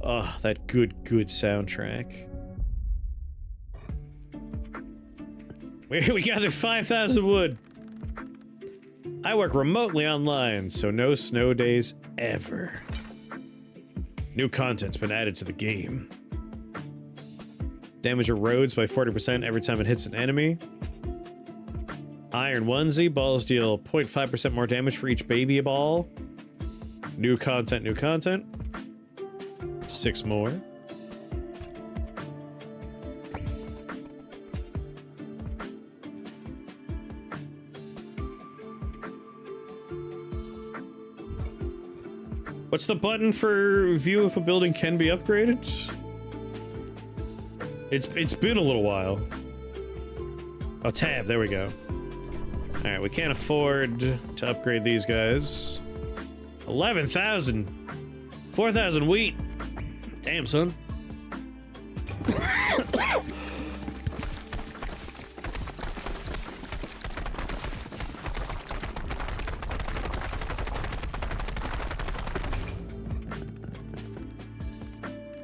Oh, that good soundtrack. We gathered 5,000 wood. I work remotely online, so no snow days ever. New content's been added to the game. Damage your roads by 40% every time it hits an enemy. Iron onesie. Balls deal 0.5% more damage for each baby ball. New content, new content. 6 more. What's the button for view if a building can be upgraded? It's been a little while. Oh, tab, there we go. Alright, we can't afford to upgrade these guys. 11,000! 4,000 wheat! Damn, son.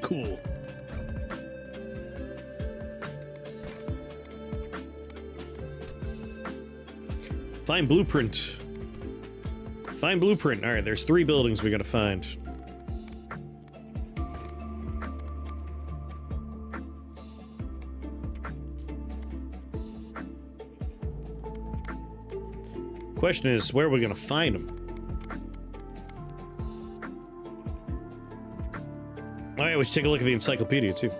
Cool. Find blueprint. Find blueprint. Alright, there's 3 buildings we gotta find. Question is, where are we gonna find them? Alright, we should take a look at the encyclopedia, too.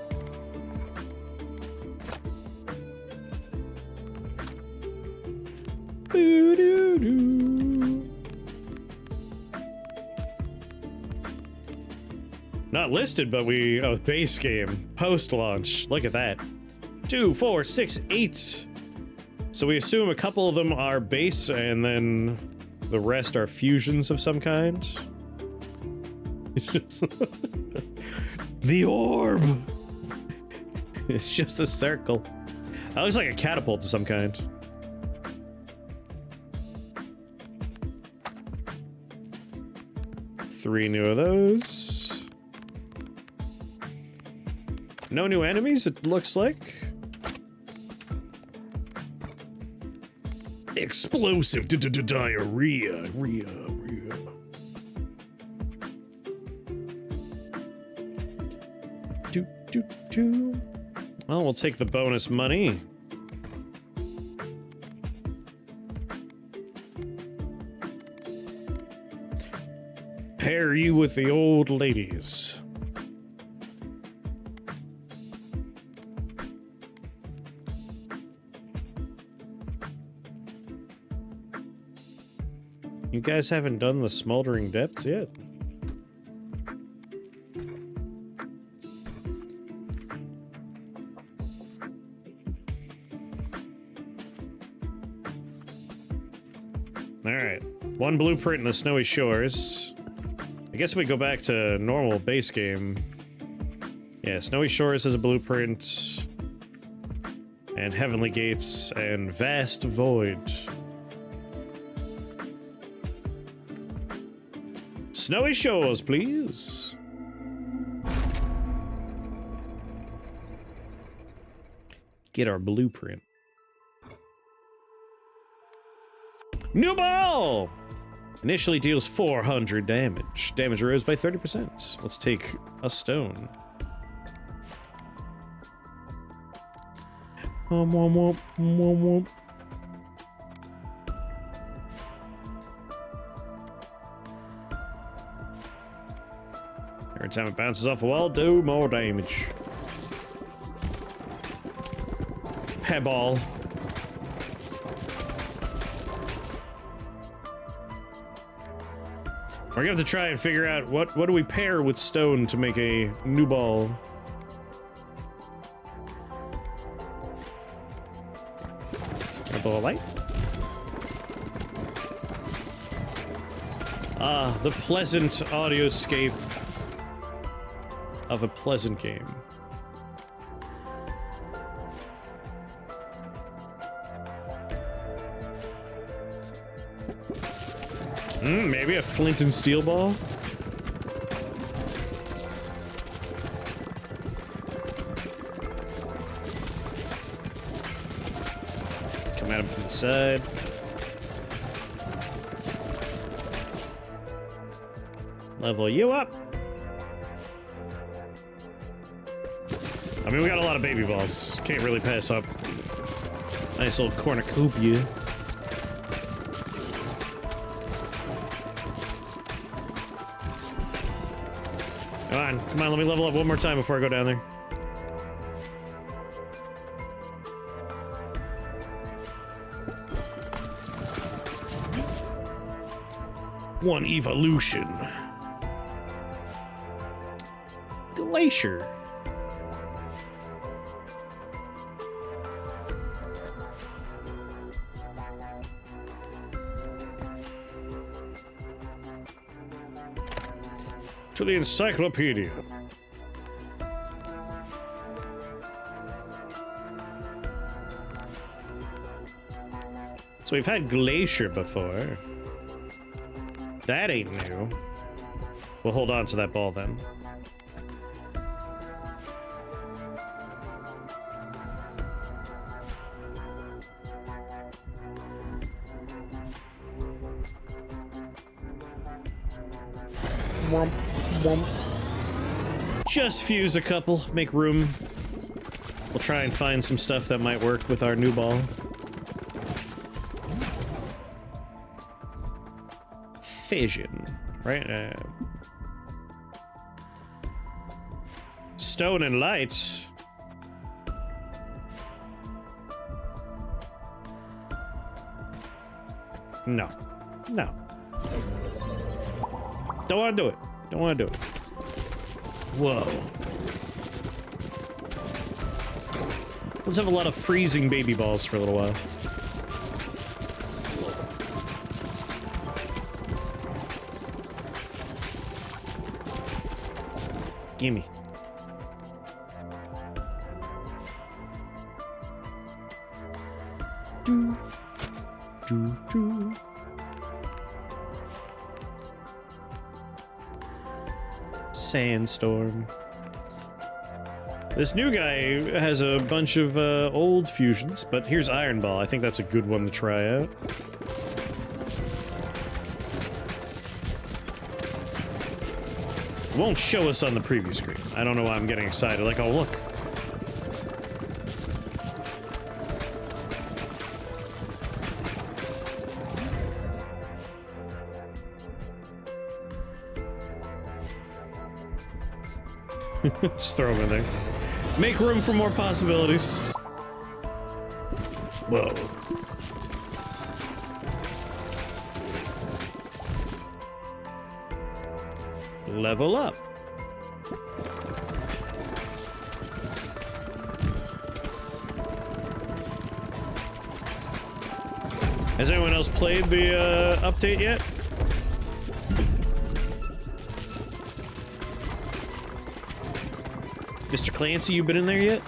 Not listed, but we... Oh, base game. Post-launch. Look at that. 2, 4, 6, 8. So we assume a couple of them are base, and then the rest are fusions of some kind. It's just... The orb! It's just a circle. That looks like a catapult of some kind. Three new of those. No new enemies, it looks like. Explosive diarrhea. Well, we'll take the bonus money. Pair you with the old ladies. You guys haven't done the Smoldering Depths yet? Alright. 1 blueprint in the Snowy Shores. I guess if we go back to normal base game... Yeah, Snowy Shores has a blueprint. And Heavenly Gates, and Vast Void. Snowy Shores, please. Get our blueprint. New ball! Initially deals 400 damage. Damage rose by 30%. Let's take a stone. Every time it bounces off a wall, do more damage. Pebble. We're gonna have to try and figure out what do we pair with stone to make a new ball. A ball of light. Ah, the pleasant audioscape of a pleasant game. Maybe a flint and steel ball? Come at him from the side. Level you up. I mean, we got a lot of baby balls. Can't really pass up. Nice little cornucopia. Come on, let me level up one more time before I go down there. One evolution. Glacier. To the encyclopedia. So we've had Glacier before. That ain't new. We'll hold on to that ball then. Womp, womp. Just fuse a couple, make room. We'll try and find some stuff that might work with our new ball. Fission, right? Stone and light. No. No. Don't want to do it. Don't want to do it. Whoa. Let's have a lot of freezing baby balls for a little while. Gimme. Do, do, do. Sandstorm. This new guy has a bunch of old fusions, but here's Iron Ball. I think that's a good one to try out. It won't show us on the preview screen. I don't know why I'm getting excited. Like, oh, look. Just throw them in there. Make room for more possibilities. Whoa. Level up. Has anyone else played the update yet? Mr. Clancy, you been in there yet?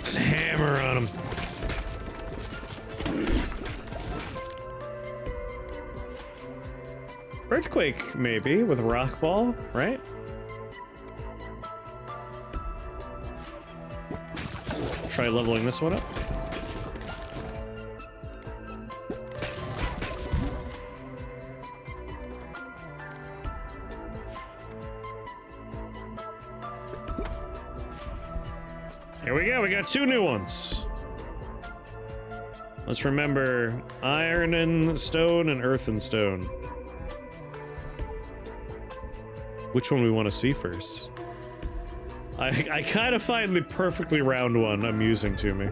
Just hammer on him. Earthquake, maybe, with Rock Ball, right? Try leveling this one up. Here we go, we got two new ones. Let's remember Iron and Stone and Earth and Stone. Which one we want to see first? I kind of find the perfectly round one amusing to me.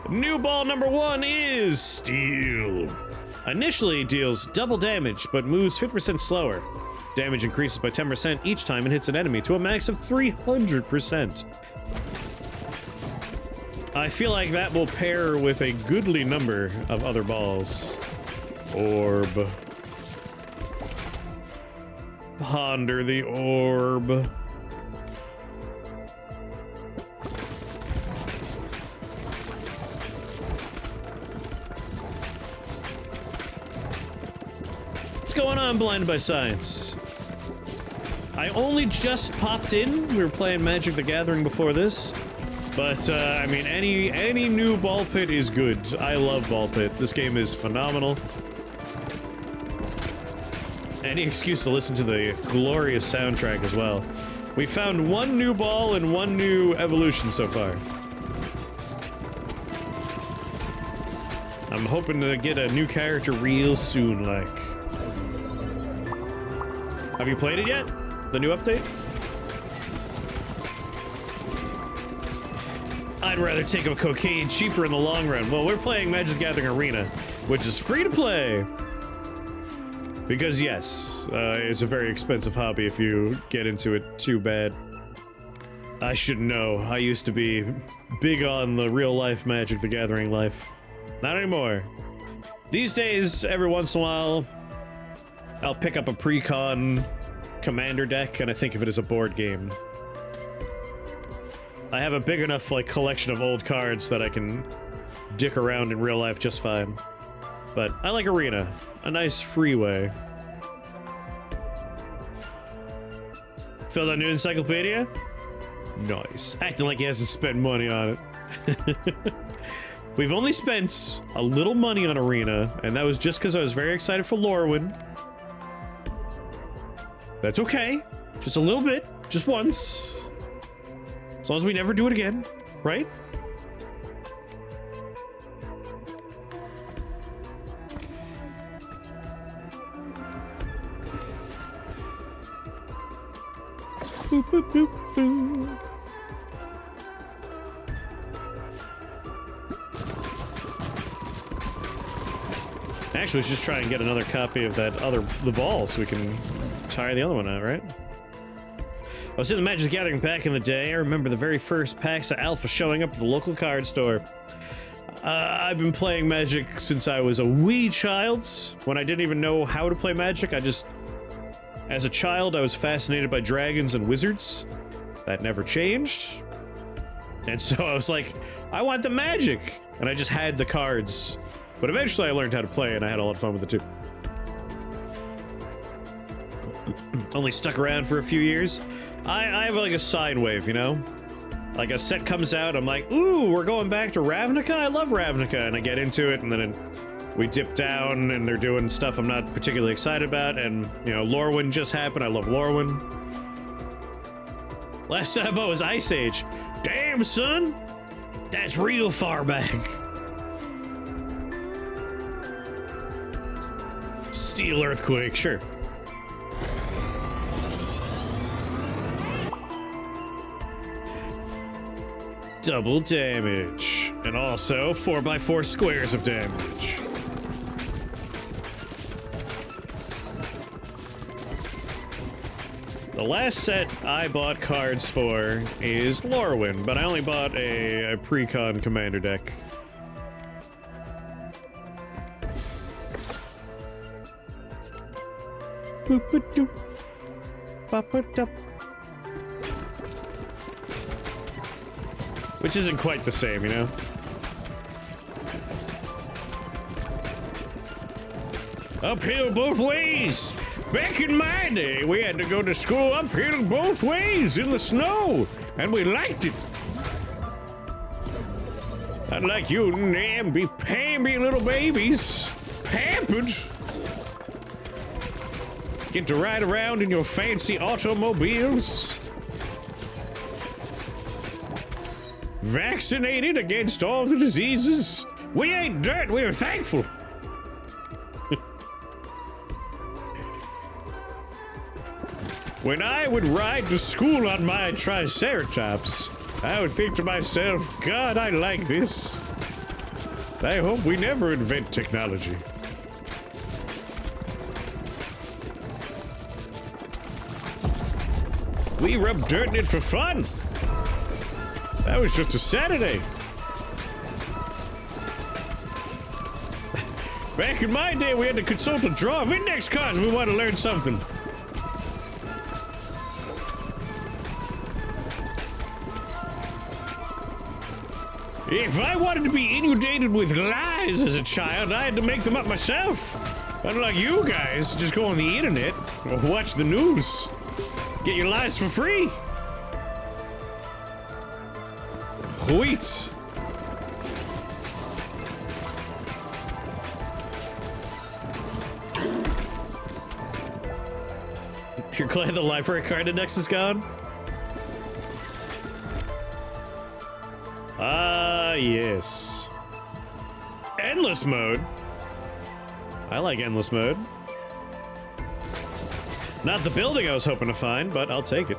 New ball number 1 is Steel. Initially deals double damage, but moves 50% slower. Damage increases by 10% each time it hits an enemy to a max of 300%. I feel like that will pair with a goodly number of other balls. Orb. Ponder the orb. What's going on, Blinded by Science? I only just popped in. We were playing Magic the Gathering before this. But, I mean, any new ball pit is good. I love ball pit. This game is phenomenal. Any excuse to listen to the glorious soundtrack as well. We found one new ball and one new evolution so far. I'm hoping to get a new character real soon, like. Have you played it yet? The new update? I'd rather take up cocaine cheaper in the long run. Well, we're playing Magic the Gathering Arena, which is free to play. Because yes, it's a very expensive hobby if you get into it too bad. I should know. I used to be big on the real life Magic the Gathering life. Not anymore. These days, every once in a while, I'll pick up a pre-con commander deck and I think of it as a board game. I have a big enough, like, collection of old cards that I can dick around in real life just fine. But I like Arena. A nice freeway. Filled out new encyclopedia? Nice. Acting like he hasn't spent money on it. We've only spent a little money on Arena, and that was just because I was very excited for Lorwyn. That's okay. Just a little bit. Just once. As long as we never do it again, right? Boop, boop, boop, boop. Actually, let's just try and get another copy of the ball so we can tire the other one out, right? I was in the Magic the Gathering back in the day. I remember the very first packs of Alpha showing up at the local card store. I've been playing Magic since I was a wee child. When I didn't even know how to play Magic, as a child, I was fascinated by dragons and wizards. That never changed. And so I was like, I want the Magic! And I just had the cards. But eventually I learned how to play and I had a lot of fun with it too. Only stuck around for a few years. I have like a sine wave, you know? Like a set comes out, I'm like, ooh, we're going back to Ravnica? I love Ravnica. And I get into it and then we dip down and they're doing stuff I'm not particularly excited about. And, you know, Lorwyn just happened. I love Lorwyn. Last set I bought was Ice Age. Damn, son! That's real far back. Steel Earthquake, sure. Double damage. And also 4x4 squares of damage. The last set I bought cards for is Lorwyn, but I only bought a pre-con commander deck. Boop-a-doop. Bop-a-dup. Which isn't quite the same, you know? Uphill both ways! Back in my day, we had to go to school uphill both ways in the snow, and we liked it. Unlike you and them be pamby little babies, pampered. Get to ride around in your fancy automobiles. Vaccinated against all the diseases. We ain't dirt, we're thankful. When I would ride to school on my Triceratops, I would think to myself, God, I like this. I hope we never invent technology. We rubbed dirt in it for fun. That was just a Saturday. Back in my day, we had to consult a drawer of index cards when we wanted to learn something. If I wanted to be inundated with lies as a child, I had to make them up myself. Unlike you guys, just go on the internet or watch the news. Get your lives for free. Wheat. You're glad the library card index is gone? Ah, yes. Endless mode. I like endless mode. Not the building I was hoping to find, but I'll take it.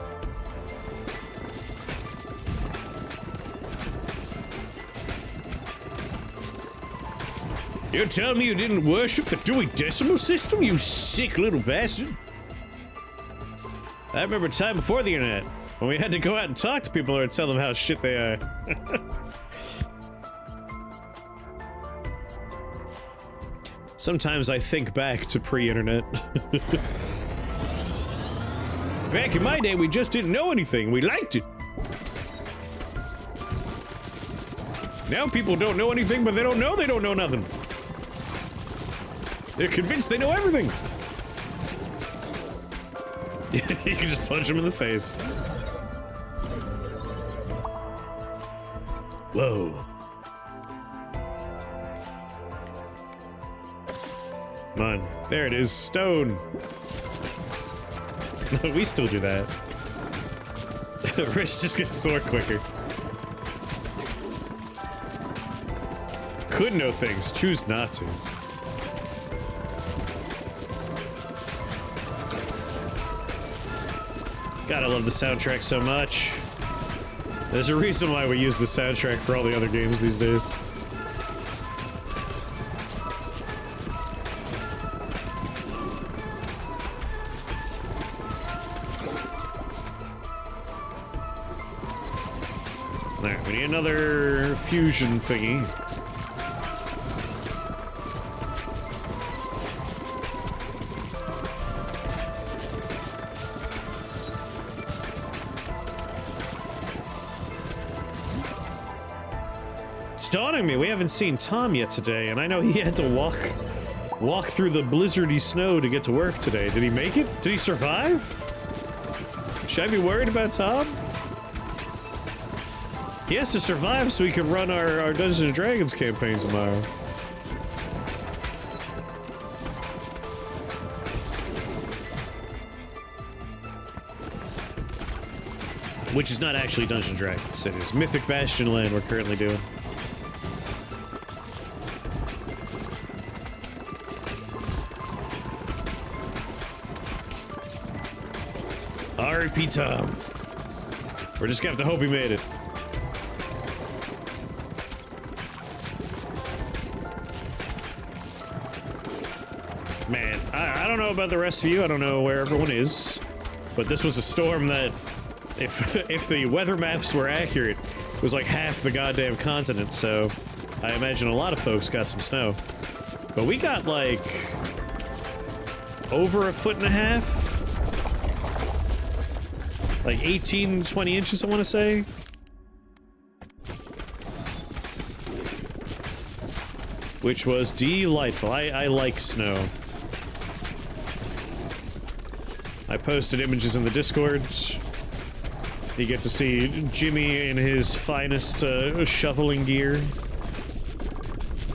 You're telling me you didn't worship the Dewey Decimal System, you sick little bastard? I remember a time before the internet, when we had to go out and talk to people or tell them how shit they are. Sometimes I think back to pre-internet. Back in my day, we just didn't know anything. We liked it. Now people don't know anything, but they don't know nothing. They're convinced they know everything. You can just punch him in the face. Whoa. Come on. There it is. Stone. We still do that. Wrist just gets sore quicker. Could know things. Choose not to. God, I love the soundtrack so much. There's a reason why we use the soundtrack for all the other games these days. Alright, we need another fusion thingy. Dawning me, we haven't seen Tom yet today, and I know he had to walk through the blizzardy snow to get to work today. Did he make it? Did he survive? Should I be worried about Tom? He has to survive so we can run our Dungeons and Dragons campaign tomorrow. Which is not actually Dungeons and Dragons. It is Mythic Bastion Land we're currently doing. R.I.P. Tom. We're just gonna have to hope he made it. Man, I don't know about the rest of you. I don't know where everyone is. But this was a storm that, if the weather maps were accurate, was like half the goddamn continent, so I imagine a lot of folks got some snow. But we got, like, over 1.5 feet? Like 18, 20 inches, I want to say. Which was delightful. I like snow. I posted images in the Discord. You get to see Jimmy in his finest shoveling gear.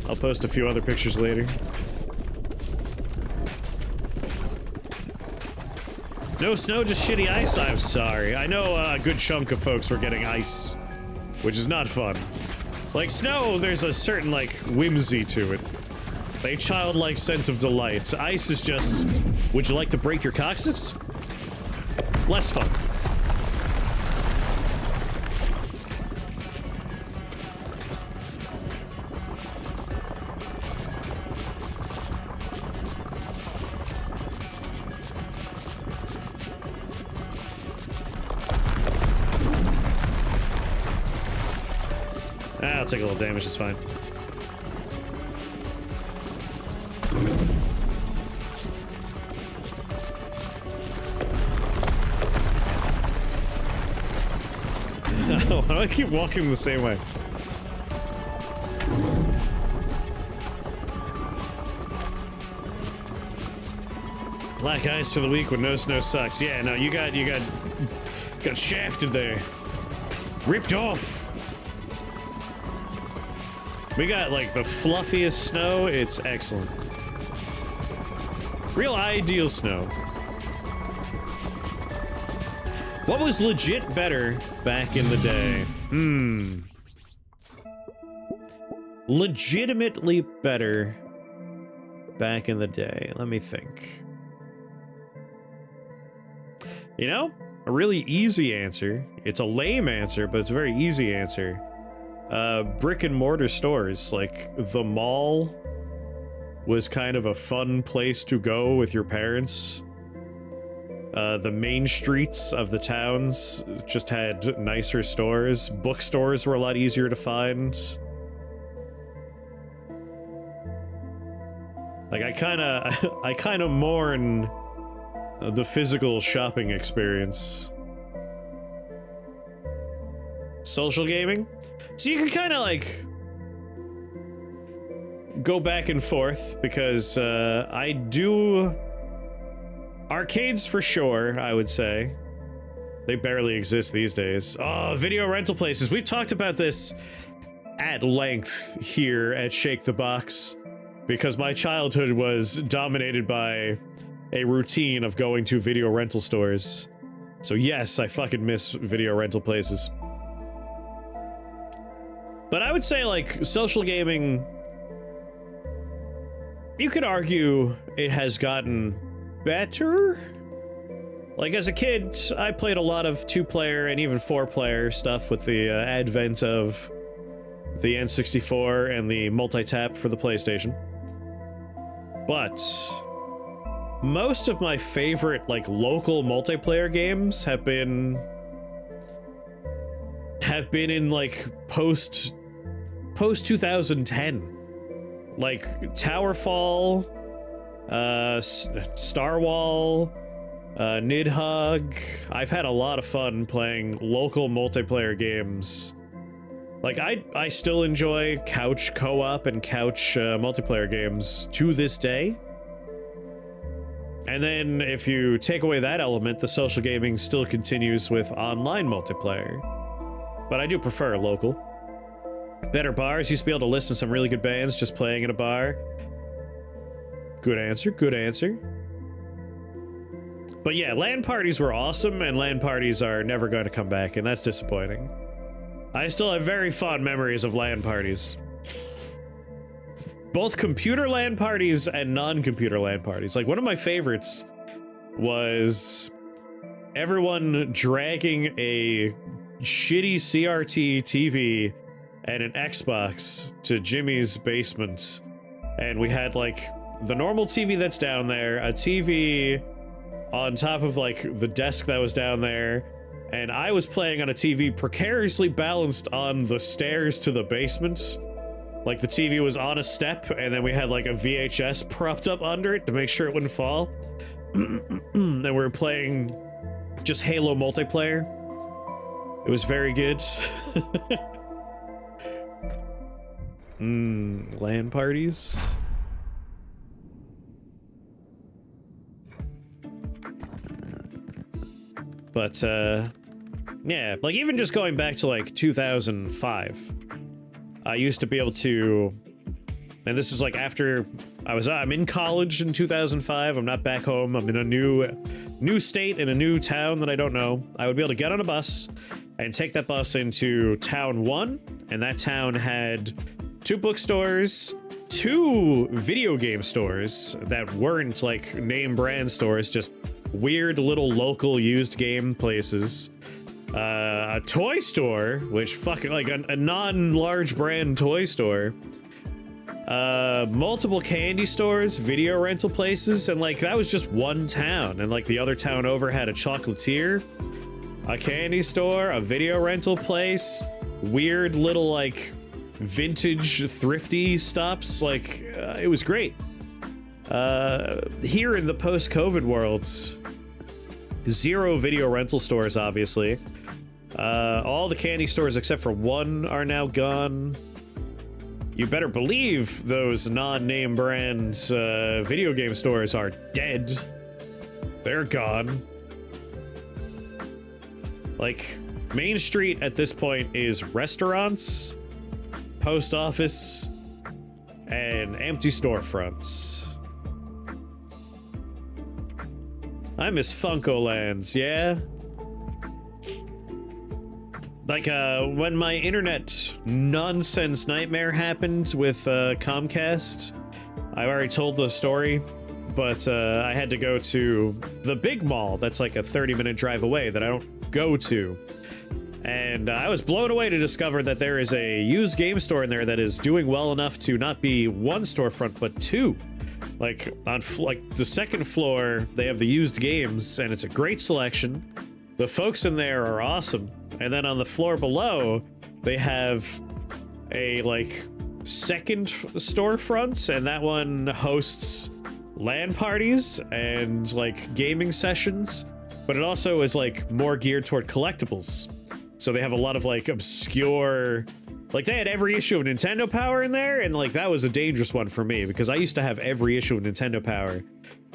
I'll post a few other pictures later. No snow, just shitty ice? I'm sorry. I know a good chunk of folks were getting ice, which is not fun. Like, snow, there's a certain, like, whimsy to it. A childlike sense of delight. Ice is just, would you like to break your coccyx? Less fun. I'll take a little damage, it's fine. Why do I keep walking the same way? Black ice for the weak when no snow sucks. Yeah, no, you got shafted there. Ripped off. We got like the fluffiest snow. It's excellent. Real ideal snow. What was legit better back in the day? Legitimately better back in the day. Let me think. You know, a really easy answer. It's a lame answer, but it's a very easy answer. Brick and mortar stores. Like, the mall was kind of a fun place to go with your parents. The main streets of the towns just had nicer stores. Bookstores were a lot easier to find. Like, I kind of mourn the physical shopping experience. Social gaming? So you can kind of, like, go back and forth, because I do... Arcades for sure, I would say. They barely exist these days. Oh, video rental places. We've talked about this at length here at Shake the Box, because my childhood was dominated by a routine of going to video rental stores. So yes, I fucking miss video rental places. But I would say, like, social gaming, you could argue it has gotten better. Like, as a kid, I played a lot of 2-player and even 4-player stuff with the advent of the N64 and the multi-tap for the PlayStation. But most of my favorite, like, local multiplayer games have been in, like, post 2010. Like Towerfall, Starwall, Nidhogg. I've had a lot of fun playing local multiplayer games. Like, I still enjoy couch co-op and couch multiplayer games to this day. And then if you take away that element, the social gaming still continues with online multiplayer. But I do prefer local. Better bars. Used to be able to listen to some really good bands just playing in a bar. Good answer, good answer. But yeah, LAN parties were awesome, and LAN parties are never going to come back, and that's disappointing. I still have very fond memories of LAN parties. Both computer LAN parties and non-computer LAN parties. Like, one of my favorites was everyone dragging a shitty CRT TV and an Xbox to Jimmy's basement. And we had, like, the normal TV that's down there, a TV on top of, like, the desk that was down there, and I was playing on a TV precariously balanced on the stairs to the basement. Like, the TV was on a step, and then we had, like, a VHS propped up under it to make sure it wouldn't fall. And we were playing just Halo multiplayer. It was very good. LAN parties? But, yeah, like, even just going back to, like, 2005, I used to be able to, and this is, like, after I'm in college in 2005, I'm not back home, I'm in a new state, in a new town that I don't know. I would be able to get on a bus and take that bus into town 1, and that town had 2 bookstores, 2 video game stores that weren't, like, name brand stores, just weird little local used game places, a toy store, which fucking, like, a non-large brand toy store, multiple candy stores, video rental places, and, like, that was just one town, and, like, the other town over had a chocolatier, a candy store, a video rental place, weird little, like, vintage thrifty stops. Like, it was great. Here in the post-COVID world, 0 video rental stores, obviously. All the candy stores except for 1 are now gone. You better believe those non-name brand video game stores are dead. They're gone. Like, Main Street at this point is restaurants, post office, and empty storefronts. I miss Funkolands, yeah? Like, when my internet nonsense nightmare happened with Comcast, I already told the story, but I had to go to the big mall that's like a 30-minute drive away that I don't go to. And I was blown away to discover that there is a used game store in there that is doing well enough to not be one storefront, but two. Like, on the second floor, they have the used games, and it's a great selection. The folks in there are awesome. And then on the floor below, they have a, like, second storefront, and that one hosts LAN parties and, like, gaming sessions. But it also is, like, more geared toward collectibles. So they have a lot of, like, obscure... Like, they had every issue of Nintendo Power in there, and, like, that was a dangerous one for me, because I used to have every issue of Nintendo Power,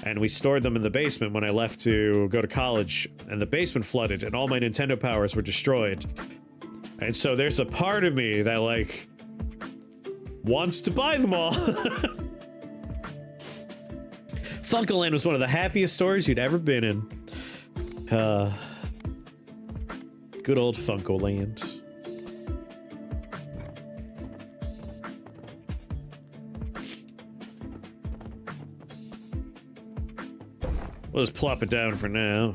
and we stored them in the basement when I left to go to college, and the basement flooded, and all my Nintendo Powers were destroyed. And so there's a part of me that, like, wants to buy them all. Funkoland was one of the happiest stores you'd ever been in. Good old Funkoland. We'll just plop it down for now.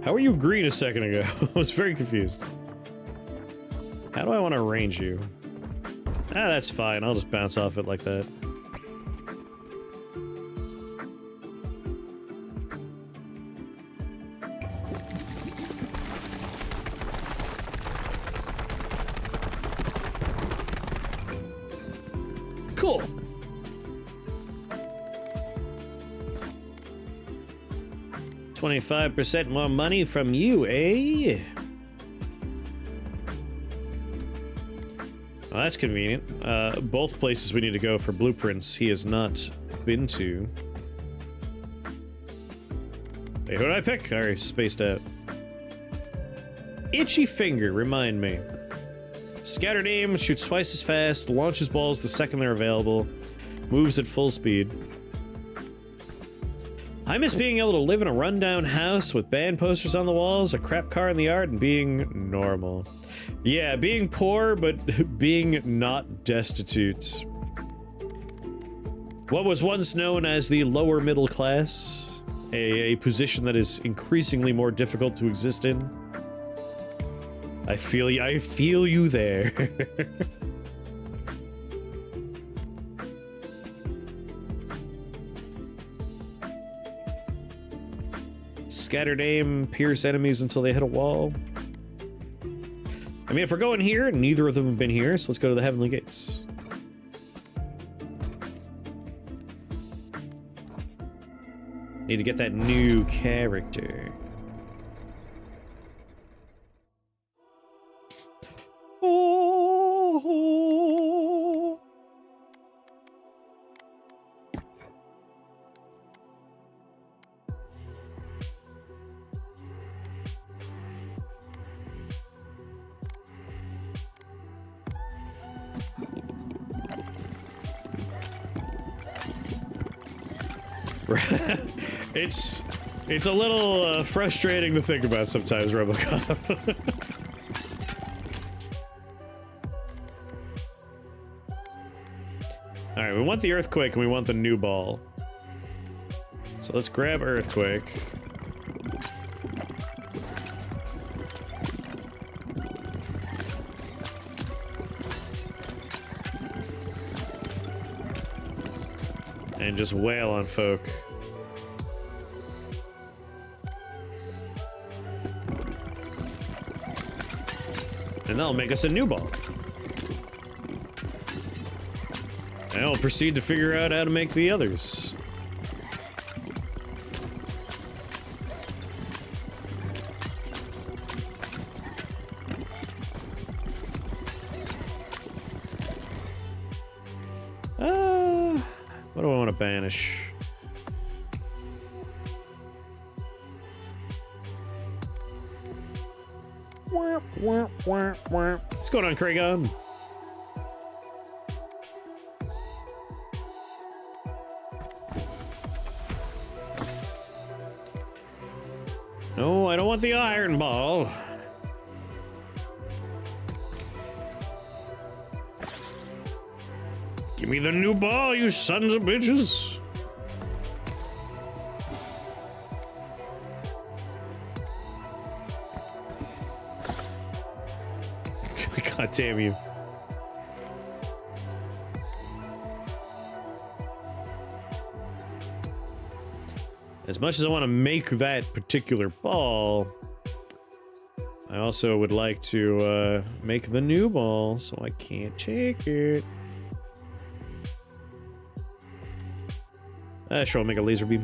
How were you green a second ago? I was very confused. How do I want to arrange you? Ah, that's fine. I'll just bounce off it like that. Cool. 25% more money from you, eh? Well, that's convenient. Both places we need to go for blueprints he has not been to. Hey, who did I pick? I already spaced out. Itchy Finger, remind me. Scattered aim, shoots twice as fast, launches balls the second they're available, moves at full speed. I miss being able to live in a rundown house with band posters on the walls, a crap car in the yard, and being normal. Yeah, being poor, but being not destitute. What was once known as the lower middle class, a position that is increasingly more difficult to exist in. I feel you there. Scattered aim, pierce enemies until they hit a wall. I mean, if we're going here, neither of them have been here, so let's go to the Heavenly Gates. Need to get that new character. Oh. It's a little frustrating to think about sometimes, RoboCop. Alright, we want the Earthquake and we want the new ball. So let's grab Earthquake. And just wail on folk. And that'll make us a new ball. And I'll proceed to figure out how to make the others. What do I want to banish? What's going on, Kragon? No, I don't want the iron ball. Give me the new ball, you sons of bitches. God damn you. As much as I want to make that particular ball, I also would like to make the new ball, so I can't take it. Sure, I'll make a laser beam.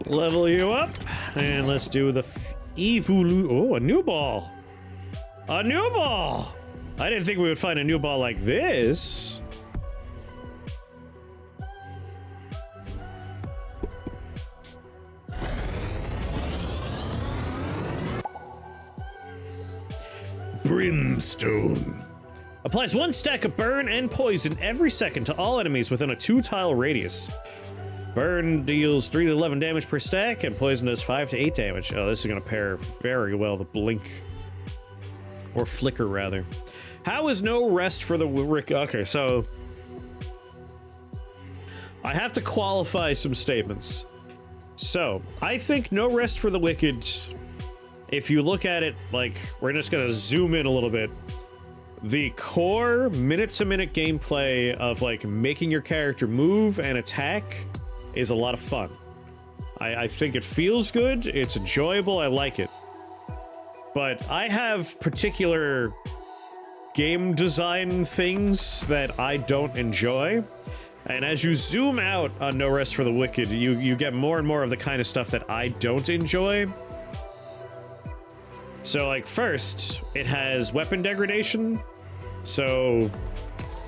Level you up, and let's do the Evolu. Oh, a new ball! A new ball! I didn't think we would find a new ball like this. Brimstone. Applies 1 stack of burn and poison every second to all enemies within a 2-tile radius. Burn deals 3 to 11 damage per stack, and poison does 5 to 8 damage. Oh, this is going to pair very well with blink. Or flicker, rather. How is no rest for the Rick? Okay, so I have to qualify some statements. So, I think no rest for the wicked. If you look at it, like, we're just gonna zoom in a little bit. The core minute-to-minute gameplay of, like, making your character move and attack is a lot of fun. I think it feels good, it's enjoyable, I like it. But I have particular game design things that I don't enjoy. And as you zoom out on No Rest for the Wicked, you get more and more of the kind of stuff that I don't enjoy. So, like, first, it has weapon degradation. So,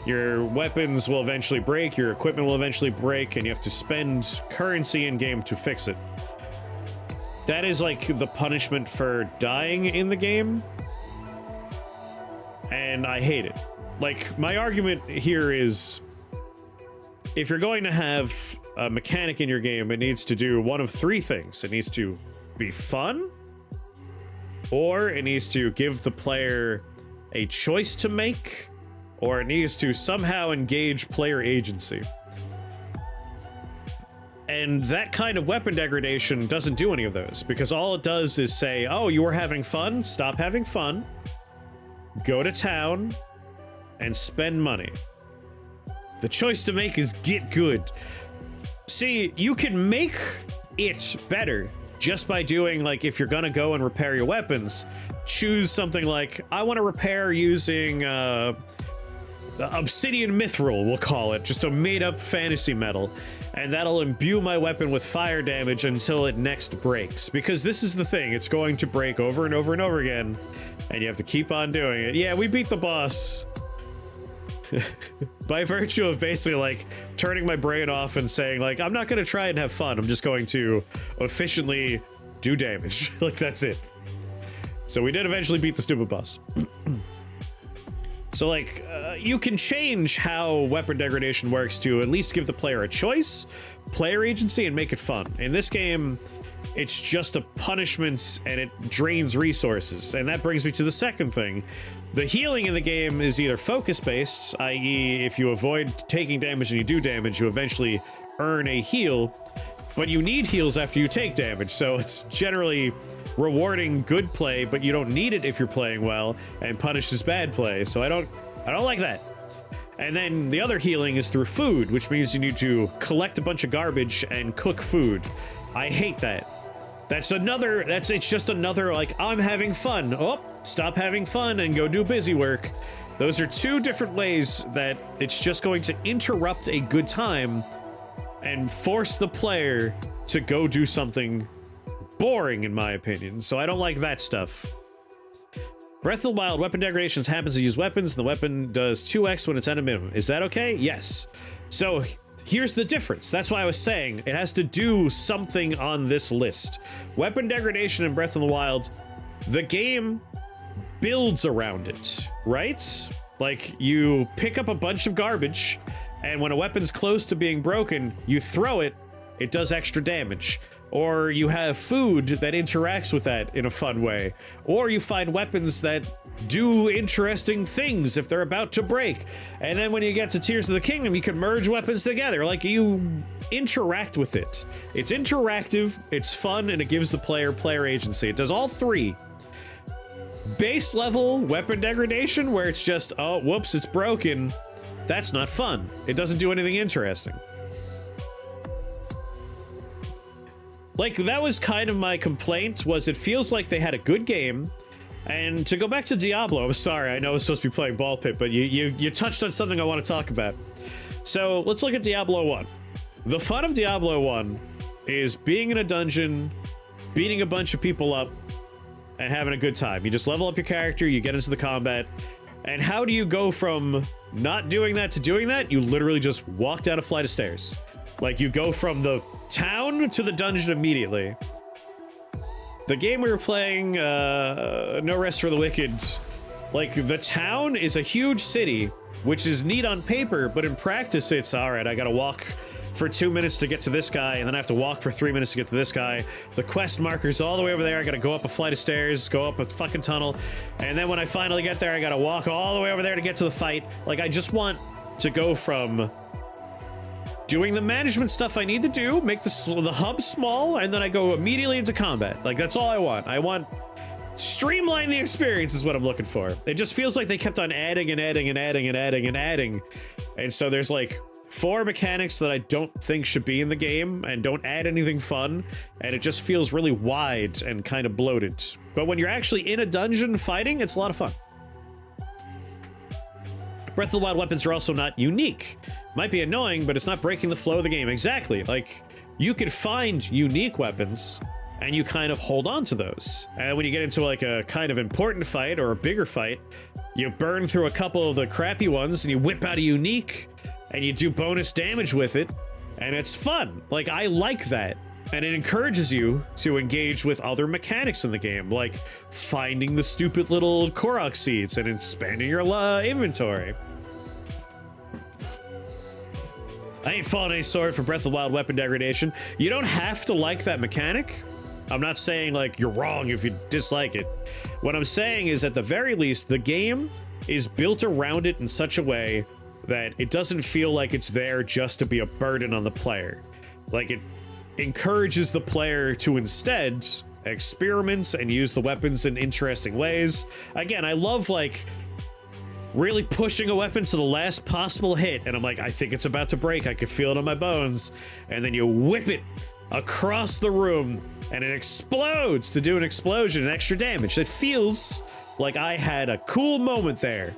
your weapons will eventually break, your equipment will eventually break, and you have to spend currency in-game to fix it. That is, like, the punishment for dying in the game. And I hate it. Like, my argument here is, if you're going to have a mechanic in your game, it needs to do one of 3 things. It needs to be fun, or it needs to give the player a choice to make, or it needs to somehow engage player agency. And that kind of weapon degradation doesn't do any of those, because all it does is say, oh, you were having fun? Stop having fun. Go to town and spend money. The choice to make is get good. See, you can make it better just by doing, like, if you're gonna go and repair your weapons, choose something like, I want to repair using obsidian mithril, we'll call it, just a made-up fantasy metal, and that'll imbue my weapon with fire damage until it next breaks. Because this is the thing, it's going to break over and over and over again, and you have to keep on doing it. Yeah, we beat the boss. By virtue of basically, like, turning my brain off and saying, like, I'm not gonna try and have fun, I'm just going to efficiently do damage. Like, that's it. So we did eventually beat the stupid boss. So, like, you can change how weapon degradation works to at least give the player a choice, player agency, and make it fun. In this game, it's just a punishment, and it drains resources. And that brings me to the second thing. The healing in the game is either focus-based, i.e. if you avoid taking damage and you do damage, you eventually earn a heal, but you need heals after you take damage, so it's generally rewarding good play, but you don't need it if you're playing well, and punishes bad play, so I don't like that. And then the other healing is through food, which means you need to collect a bunch of garbage and cook food. I hate that. It's just another, like, I'm having fun. Oh, stop having fun and go do busy work. Those are two different ways that it's just going to interrupt a good time and force the player to go do something boring, in my opinion. So I don't like that stuff. Breath of the Wild, weapon degradations happens to use weapons, and the weapon does 2x when it's at a minimum. Is that okay? Yes. So here's the difference. That's why I was saying it has to do something on this list. Weapon degradation in Breath of the Wild, the game builds around it, right? Like, you pick up a bunch of garbage, and when a weapon's close to being broken, you throw it, it does extra damage. Or you have food that interacts with that in a fun way. Or you find weapons that do interesting things if they're about to break. And then when you get to Tears of the Kingdom, you can merge weapons together. Like, you interact with it. It's interactive, it's fun, and it gives the player agency. It does all three. Base level weapon degradation, where it's just, oh, whoops, it's broken. That's not fun. It doesn't do anything interesting. Like, that was kind of my complaint, was it feels like they had a good game. And to go back to Diablo, I'm sorry, I know I was supposed to be playing Ball Pit, but you touched on something I want to talk about. So let's look at Diablo 1. The fun of Diablo 1 is being in a dungeon, beating a bunch of people up, and having a good time. You just level up your character, you get into the combat. And how do you go from not doing that to doing that? You literally just walk down a flight of stairs. Like, you go from the town to the dungeon immediately. The game we were playing, No Rest for the Wicked, like, the town is a huge city, which is neat on paper, but in practice it's, alright, I gotta walk for 2 minutes to get to this guy, and then I have to walk for 3 minutes to get to this guy. The quest marker's all the way over there, I gotta go up a flight of stairs, go up a fucking tunnel, and then when I finally get there, I gotta walk all the way over there to get to the fight. Like, I just want to go from doing the management stuff I need to do, make the hub small, and then I go immediately into combat. Like, that's all I want. I want streamline the experience is what I'm looking for. It just feels like they kept on adding and adding and adding and adding and adding. And so there's like 4 mechanics that I don't think should be in the game and don't add anything fun. And it just feels really wide and kind of bloated. But when you're actually in a dungeon fighting, it's a lot of fun. Breath of the Wild weapons are also not unique. Might be annoying, but it's not breaking the flow of the game. Exactly. Like, you could find unique weapons, and you kind of hold on to those. And when you get into, like, a kind of important fight or a bigger fight, you burn through a couple of the crappy ones, and you whip out a unique, and you do bonus damage with it, and it's fun. Like, I like that. And it encourages you to engage with other mechanics in the game, like finding the stupid little Korok seeds and expanding your inventory. I ain't falling any sword for Breath of the Wild weapon degradation. You don't have to like that mechanic. I'm not saying, like, you're wrong if you dislike it. What I'm saying is, at the very least, the game is built around it in such a way that it doesn't feel like it's there just to be a burden on the player. Like, it encourages the player to instead experiment and use the weapons in interesting ways. Again, I love, like, really pushing a weapon to the last possible hit, and I'm like, I think it's about to break, I can feel it on my bones, and then you whip it across the room and it explodes to do an explosion and extra damage. It feels like I had a cool moment there.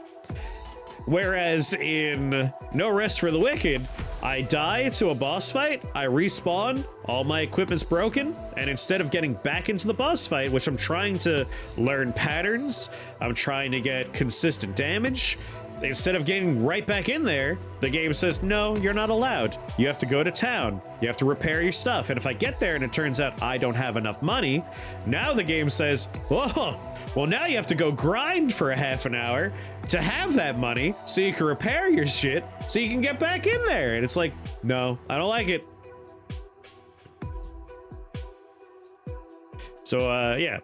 Whereas in No Rest for the Wicked, I die to a boss fight, I respawn, all my equipment's broken, and instead of getting back into the boss fight, which I'm trying to learn patterns, I'm trying to get consistent damage, instead of getting right back in there, the game says, no, you're not allowed. You have to go to town. You have to repair your stuff. And if I get there and it turns out I don't have enough money, now the game says, whoa, well, now you have to go grind for a half an hour to have that money so you can repair your shit so you can get back in there. And it's like, no, I don't like it. So, yeah.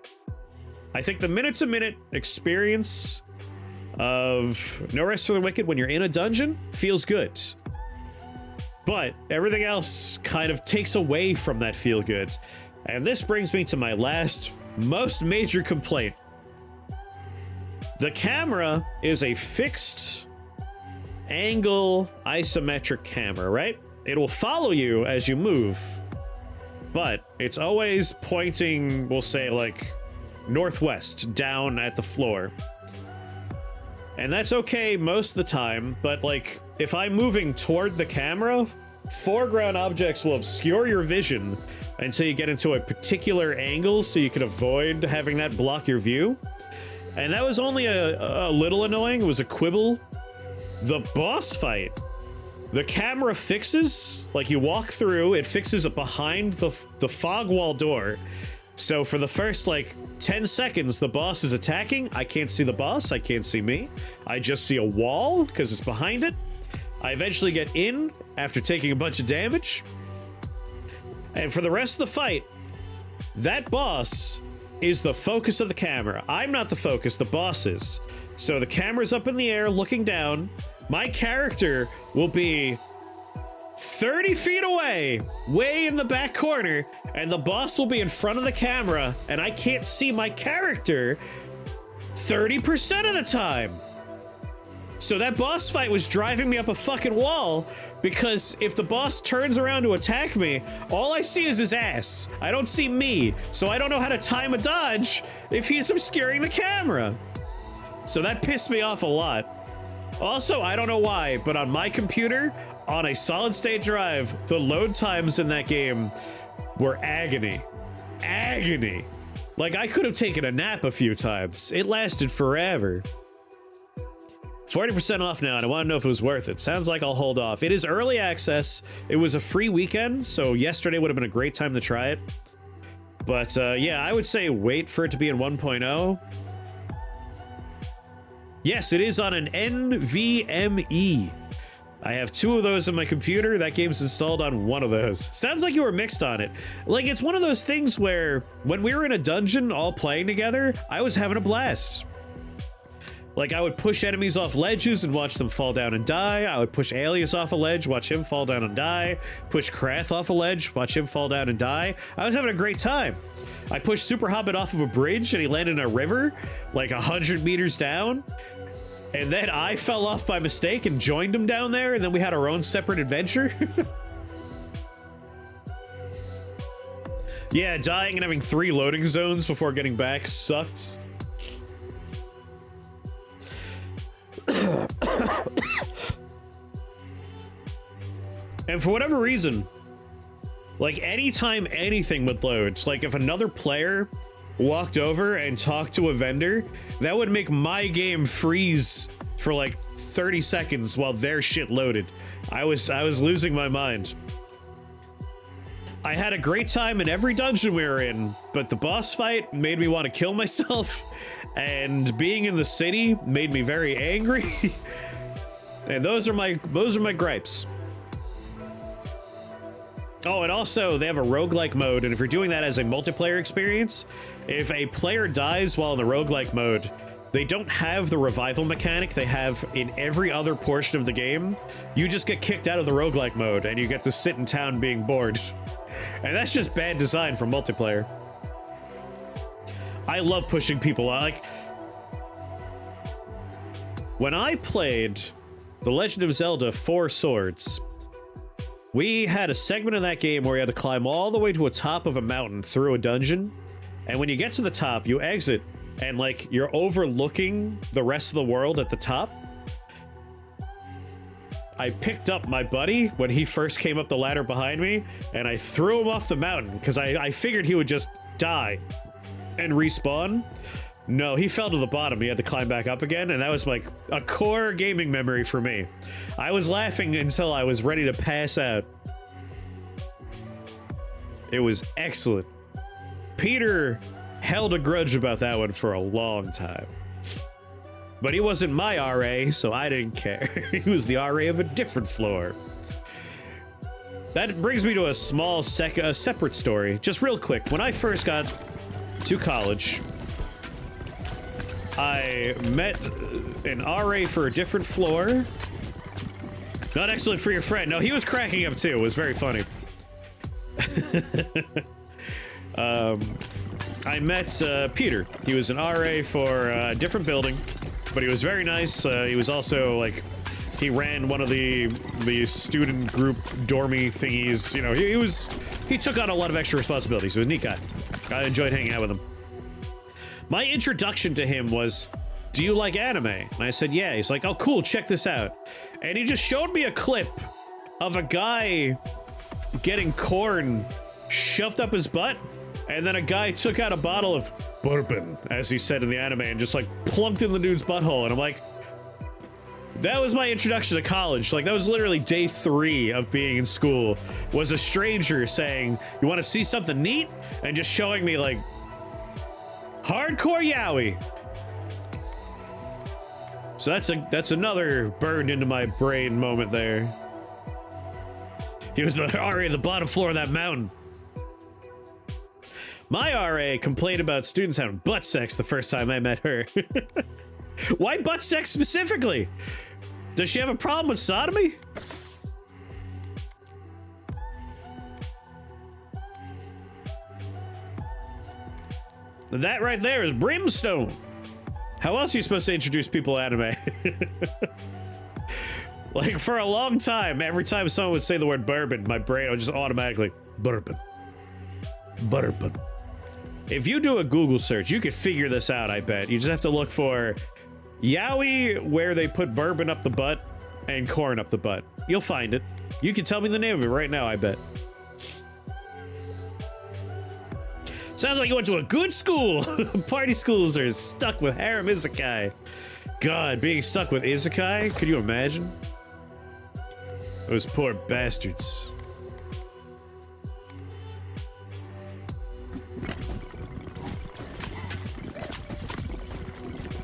I think the minute-to-minute experience of No Rest for the Wicked when you're in a dungeon feels good. But everything else kind of takes away from that feel good. And this brings me to my last, most major complaint. The camera is a fixed angle isometric camera, right? It will follow you as you move, but it's always pointing, we'll say, like, northwest, down at the floor. And that's okay most of the time, but, like, if I'm moving toward the camera, foreground objects will obscure your vision until you get into a particular angle so you can avoid having that block your view. And that was only a little annoying. It was a quibble. The boss fight, the camera fixes, like you walk through, it fixes it behind the fog wall door. So for the first, like, 10 seconds, the boss is attacking. I can't see the boss. I can't see me. I just see a wall because it's behind it. I eventually get in after taking a bunch of damage. And for the rest of the fight, that boss is the focus of the camera. I'm not the focus, the boss is. So the camera's up in the air looking down. My character will be 30 feet away, way in the back corner, and the boss will be in front of the camera, and I can't see my character 30% of the time. So that boss fight was driving me up a fucking wall, because if the boss turns around to attack me, all I see is his ass. I don't see me, so I don't know how to time a dodge if he's obscuring the camera. So that pissed me off a lot. Also, I don't know why, but on my computer, on a solid state drive, the load times in that game were agony. Agony. Like, I could have taken a nap a few times. It lasted forever. 40% off now, and I want to know if it was worth it. Sounds like I'll hold off. It is early access. It was a free weekend, so yesterday would have been a great time to try it. But yeah, I would say wait for it to be in 1.0. Yes, it is on an NVMe. I have 2 of those on my computer. That game's installed on one of those. Sounds like you were mixed on it. Like, it's one of those things where when we were in a dungeon all playing together, I was having a blast. Like, I would push enemies off ledges and watch them fall down and die. I would push Alias off a ledge, watch him fall down and die. Push Krath off a ledge, watch him fall down and die. I was having a great time. I pushed Super Hobbit off of a bridge and he landed in a river, like 100 meters down. And then I fell off by mistake and joined him down there, and then we had our own separate adventure. Yeah, dying and having 3 loading zones before getting back sucked. And for whatever reason, like, anytime anything would load, like if another player walked over and talked to a vendor, that would make my game freeze for like 30 seconds while their shit loaded. I was losing my mind. I had a great time in every dungeon we were in, but the boss fight made me want to kill myself, and being in the city made me very angry. And those are my gripes. Oh, and also they have a roguelike mode, and if you're doing that as a multiplayer experience, if a player dies while in the roguelike mode, they don't have the revival mechanic they have in every other portion of the game. You just get kicked out of the roguelike mode, and you get to sit in town being bored. And that's just bad design for multiplayer. I love pushing people out. Like, when I played The Legend of Zelda 4 Swords, we had a segment of that game where you had to climb all the way to a top of a mountain through a dungeon. And when you get to the top, you exit, and like you're overlooking the rest of the world at the top. I picked up my buddy when he first came up the ladder behind me, and I threw him off the mountain because I figured he would just die and respawn. No, he fell to the bottom. He had to climb back up again, and that was like a core gaming memory for me. I was laughing until I was ready to pass out. It was excellent. Peter held a grudge about that one for a long time. But he wasn't my RA, so I didn't care. He was the RA of a different floor. That brings me to a small separate story. Just real quick, when I first got to college, I met an RA for a different floor. Not excellent for your friend. No, he was cracking up too. It was very funny. I met Peter. He was an RA for a different building, but he was very nice. He was also like He ran one of the student group dormy thingies. You know, he took on a lot of extra responsibilities. He was a neat guy. I enjoyed hanging out with him. My introduction to him was, do you like anime? And I said, yeah. He's like, oh, cool, check this out. And he just showed me a clip of a guy getting corn shoved up his butt, and then a guy took out a bottle of bourbon, as he said in the anime, and just like plunked in the dude's butthole. And I'm like, that was my introduction to college. Like, that was literally day 3 of being in school, was a stranger saying, you want to see something neat? And just showing me, like, hardcore yaoi. So that's another burned into my brain moment there. He was the RA at the bottom floor of that mountain. My RA complained about students having butt sex the first time I met her. Why butt sex specifically? Does she have a problem with sodomy? That right there is brimstone. How else are you supposed to introduce people to anime? Like, for a long time, every time someone would say the word bourbon, my brain would just automatically, bourbon. Bourbon. If you do a Google search, you could figure this out, I bet. You just have to look for yaoi where they put bourbon up the butt and corn up the butt. You'll find it. You can tell me the name of it right now, I bet. Sounds like you went to a good school. Party schools are stuck with harem isekai. God, being stuck with isekai? Could you imagine? Those poor bastards.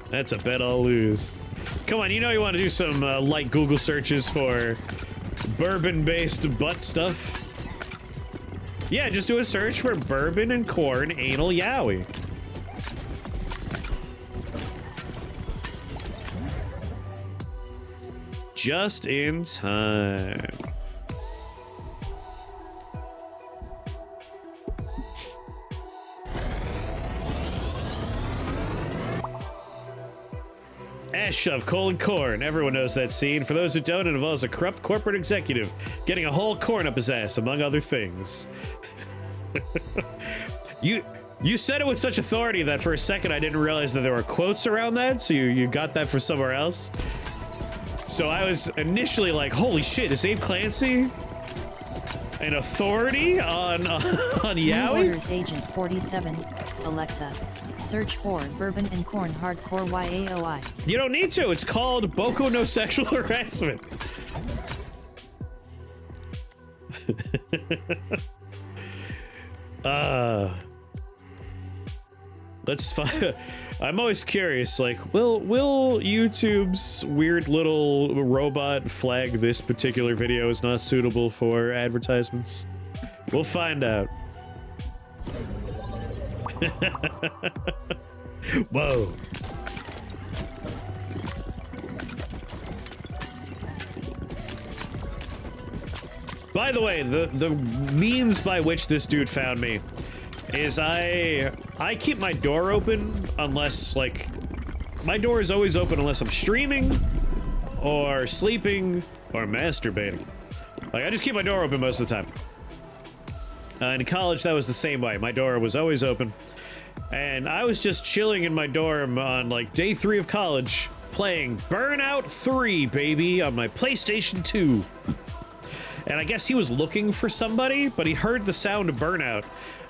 That's a bet I'll lose. Come on, you know you want to do some light Google searches for bourbon-based butt stuff. Yeah, just do a search for bourbon and corn anal yaoi. Just in time. Ass shove, colon corn. Everyone knows that scene. For those who don't, it involves a corrupt corporate executive getting a whole corn up his ass, among other things. You said it with such authority that for a second I didn't realize that there were quotes around that, so you got that from somewhere else. So I was initially like, holy shit, is Abe Clancy an authority on yaoi? Orders Agent 47, Alexa, search for bourbon and corn hardcore yaoi. You don't need to, it's called Boko no sexual harassment. Let's find. I'm always curious, like, will YouTube's weird little robot flag this particular video is not suitable for advertisements? We'll find out. Whoa. By the way, the means by which this dude found me is I keep my door open unless, like, my door is always open unless I'm streaming or sleeping or masturbating. Like, I just keep my door open most of the time. In college, that was the same way. My door was always open. And I was just chilling in my dorm on, like, day 3 of college, playing Burnout 3, baby, on my PlayStation 2. And I guess he was looking for somebody, but he heard the sound of Burnout,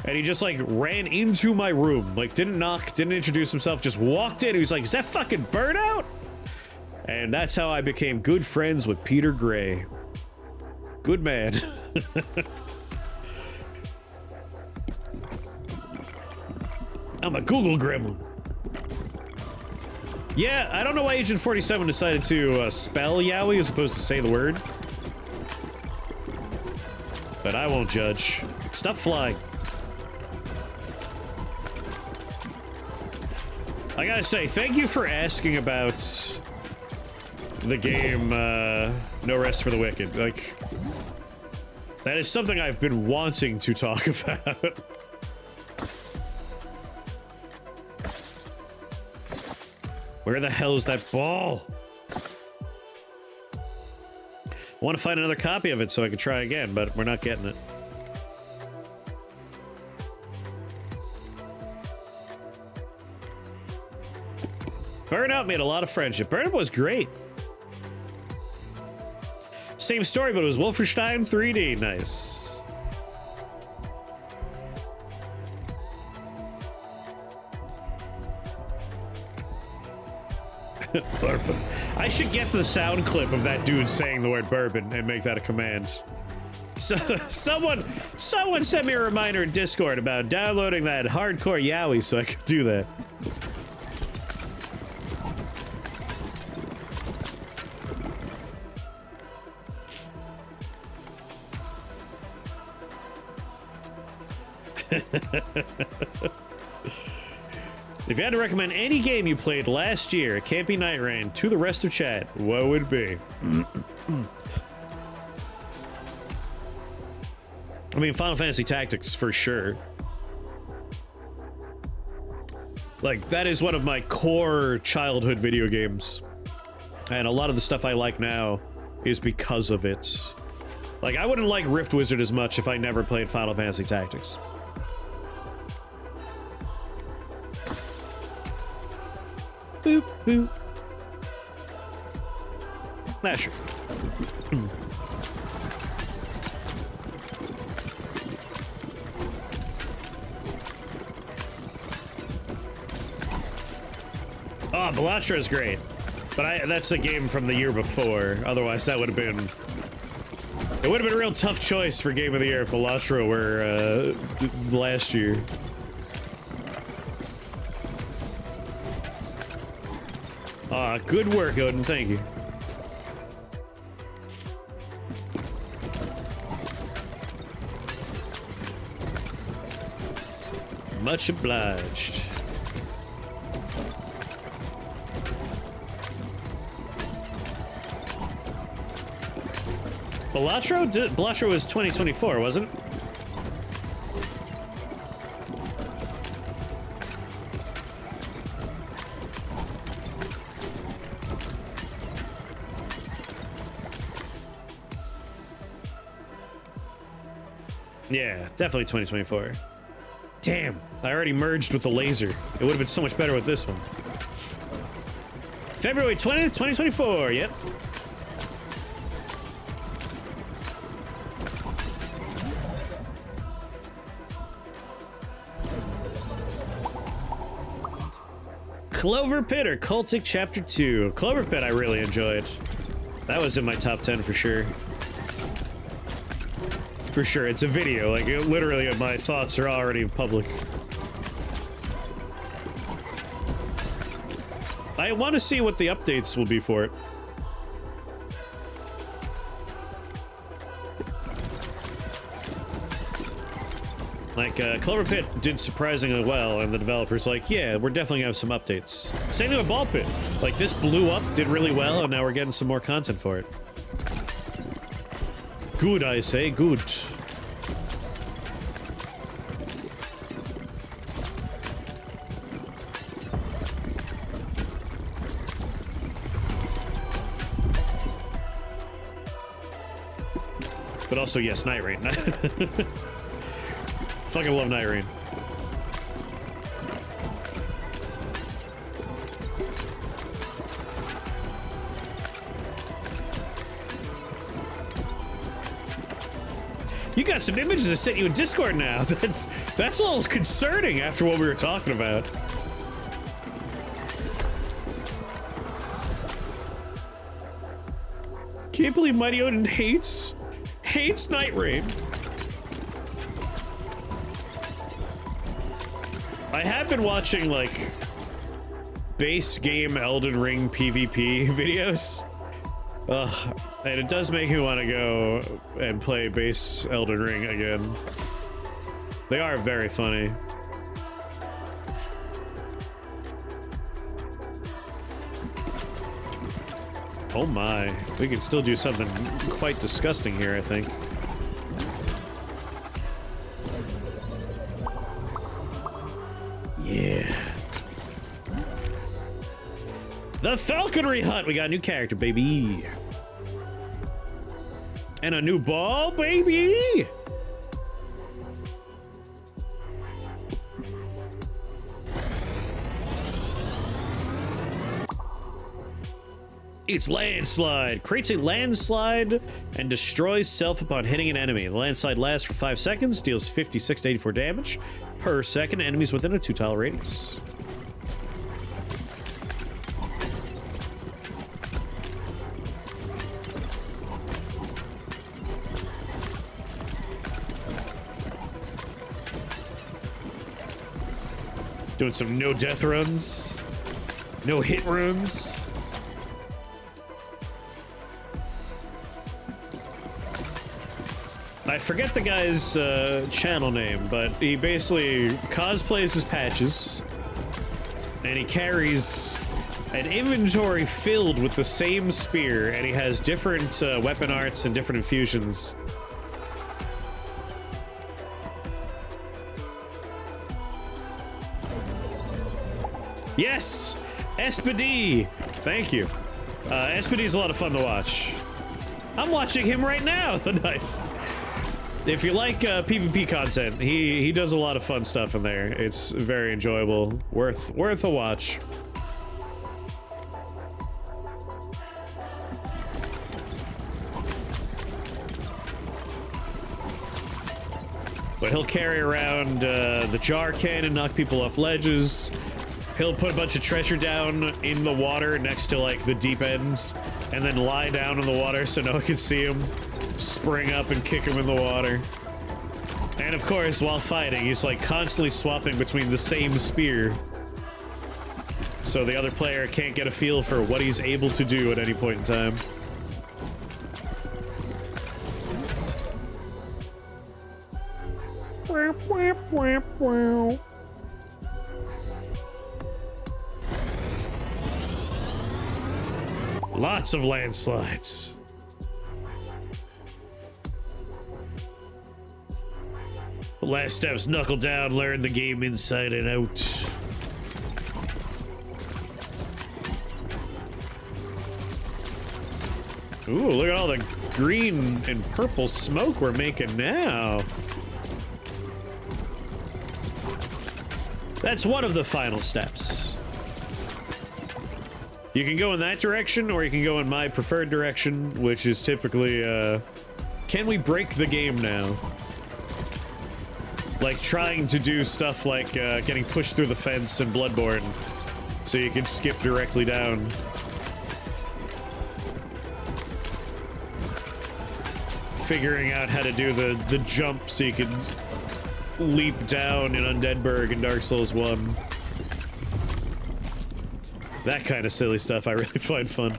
and he just, like, ran into my room. Like, didn't knock, didn't introduce himself, just walked in. He was like, is that fucking Burnout? And that's how I became good friends with Peter Gray. Good man. I'm a Google gremlin. Yeah, I don't know why Agent 47 decided to spell yaoi as opposed to say the word. But I won't judge. Stop flying. I gotta say, thank you for asking about the game, No Rest for the Wicked. Like, that is something I've been wanting to talk about. Where the hell is that ball? want to find another copy of it so I can try again, but we're not getting it. Burnout made a lot of friendship. Burnout was great. Same story, but it was Wolfenstein 3D. Nice. Bourbon. I should get the sound clip of that dude saying the word bourbon and make that a command. So someone sent me a reminder in Discord about downloading that hardcore yaoi so I could do that. If you had to recommend any game you played last year, it can't be Night Rain, to the rest of chat, what would it be? I mean, Final Fantasy Tactics, for sure. Like, that is one of my core childhood video games. And a lot of the stuff I like now is because of it. Like, I wouldn't like Rift Wizard as much if I never played Final Fantasy Tactics. Boop, boop. Nah, sure. Oh, Belatra is great. But that's a game from the year before. Otherwise, that would have been... It would have been a real tough choice for Game of the Year if Belatra were, last year. Ah, good work, Odin. Thank you. Much obliged. Belatra was 2024, wasn't it? Yeah, definitely 2024. Damn, I already merged with the laser. It would have been so much better with this one. February 20th, 2024, yep. Clover Pit or Cultic Chapter 2. Clover Pit I really enjoyed. That was in my top 10 for sure. For sure, it's a video, like, literally my thoughts are already public. I want to see what the updates will be for it. Like, Clover Pit did surprisingly well, and the developer's like, yeah, we're definitely gonna have some updates. Same thing with Ball Pit. Like, this blew up, did really well, and now we're getting some more content for it. Good, I say, good. But also, yes, Night Rain. Fucking love Night Rain. You got some images I sent you in Discord now. That's a little concerning after what we were talking about. Can't believe Mighty Odin hates Night Rain. I have been watching, like, base game Elden Ring PvP videos. And it does make me want to go and play base Elden Ring again. They are very funny. Oh my, we can still do something quite disgusting here, I think. Yeah. The Falconry Hunt! We got a new character, baby. And a new ball, baby! It's landslide. Creates a landslide and destroys self upon hitting an enemy. The landslide lasts for 5 seconds, deals 56 to 84 damage per second. Enemies within a 2-tile radius. Doing some no death runs, no hit runs. I forget the guy's channel name, but he basically cosplays his patches, and he carries an inventory filled with the same spear, and he has different weapon arts and different infusions. Yes! SPD! Thank you. SPD's a lot of fun to watch. I'm watching him right now! Nice. If you like PvP content, he does a lot of fun stuff in there. It's very enjoyable. Worth a watch. But he'll carry around the jar cannon, knock people off ledges. He'll put a bunch of treasure down in the water next to, like, the deep ends, and then lie down in the water so no one can see him. Spring up and kick him in the water. And of course, while fighting, he's, like, constantly swapping between the same spear. So the other player can't get a feel for what he's able to do at any point in time. Lots of landslides. The last step's knuckle down, learn the game inside and out. Ooh, look at all the green and purple smoke we're making now. That's one of the final steps. You can go in that direction, or you can go in my preferred direction, which is typically, can we break the game now? Like, trying to do stuff like, getting pushed through the fence in Bloodborne, so you can skip directly down. Figuring out how to do the jump so you can leap down in Undeadburg in Dark Souls 1. That kind of silly stuff I really find fun.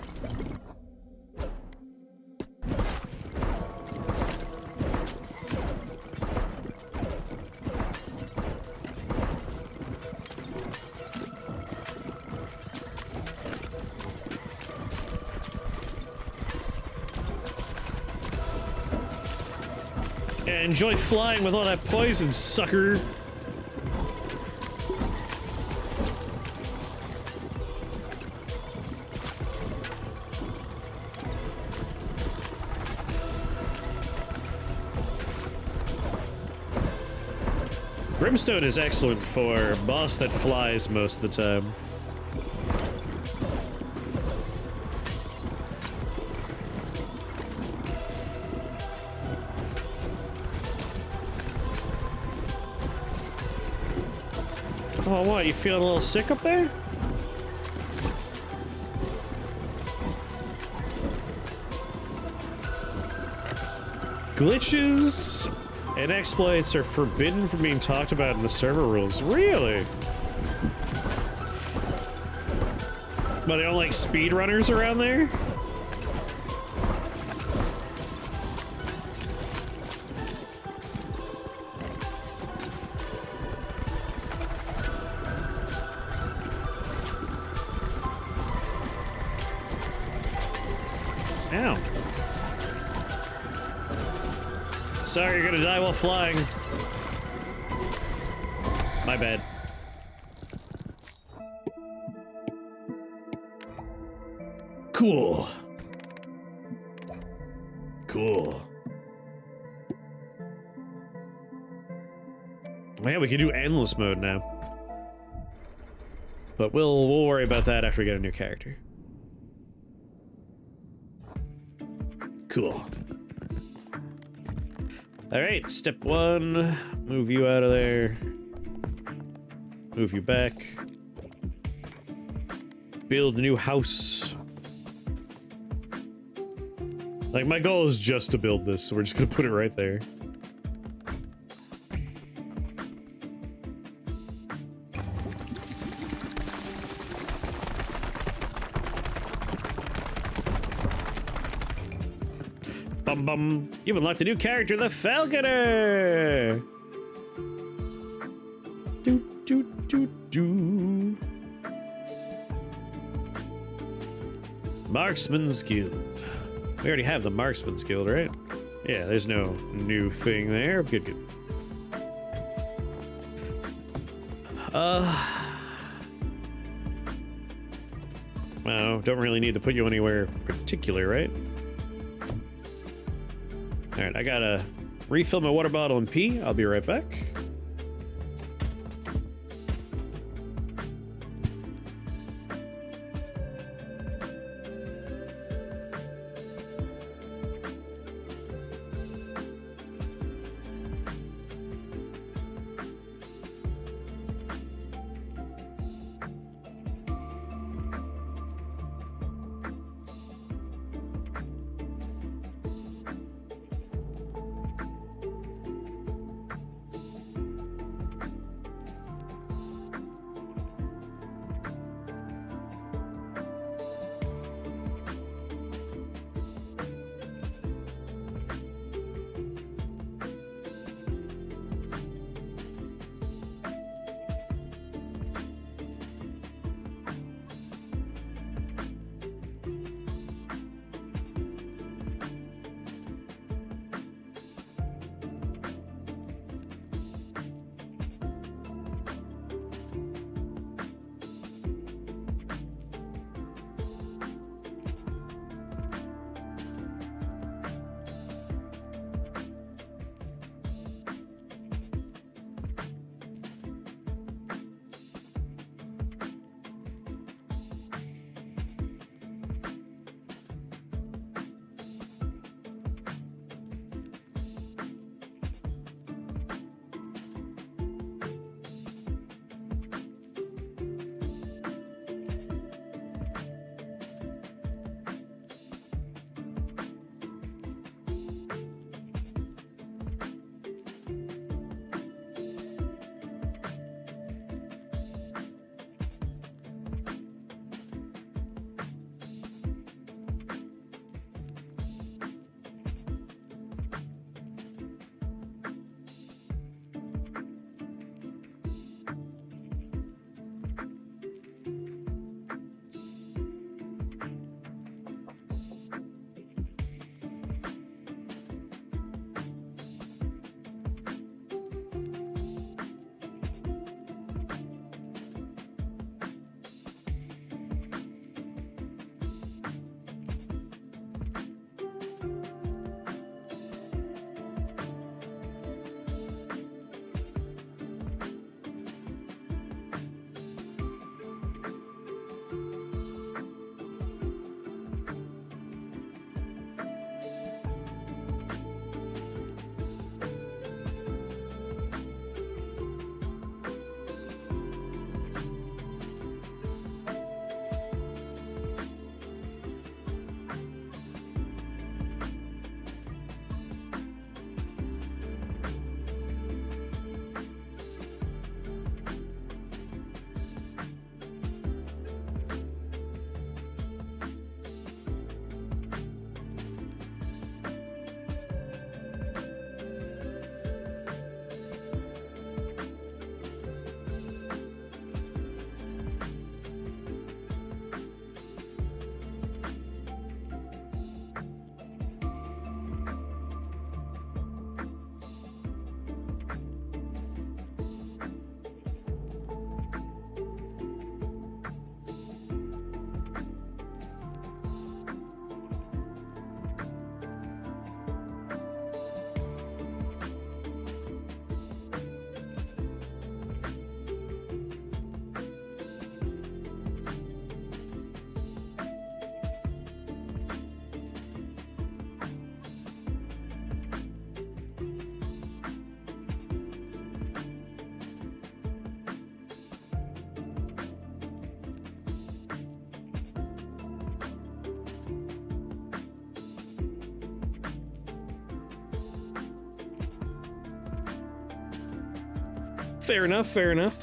Yeah, enjoy flying with all that poison, sucker. Brimstone is excellent for boss that flies most of the time. Oh, what? You feeling a little sick up there? Glitches and exploits are forbidden from being talked about in the server rules. Really? But they don't like speedrunners around there? Ow. Sorry, you're gonna die while flying. My bad. Cool. Cool. Oh, yeah, we can do endless mode now. But we'll worry about that after we get a new character. Cool. Alright, step 1. Move you out of there. Move you back. Build a new house. Like, my goal is just to build this, so we're just gonna put it right there. Bum bum. You've unlocked a new character, the Falconer! Do do do do. Marksman's Guild. We already have the Marksman's Guild, right? Yeah, there's no new thing there. Good, good. Well, don't really need to put you anywhere particular, right? Alright, I gotta refill my water bottle and pee. I'll be right back. Fair enough, fair enough.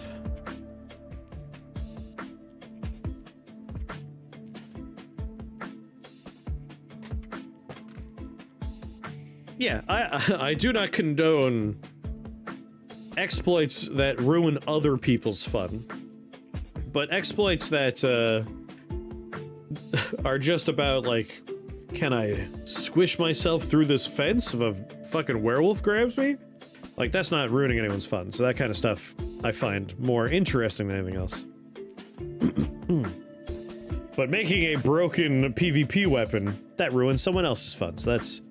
Yeah, I do not condone exploits that ruin other people's fun, but exploits that are just about, like, can I squish myself through this fence if a fucking werewolf grabs me? Like, that's not ruining anyone's fun, so that kind of stuff I find more interesting than anything else. But making a broken PvP weapon, that ruins someone else's fun, so that's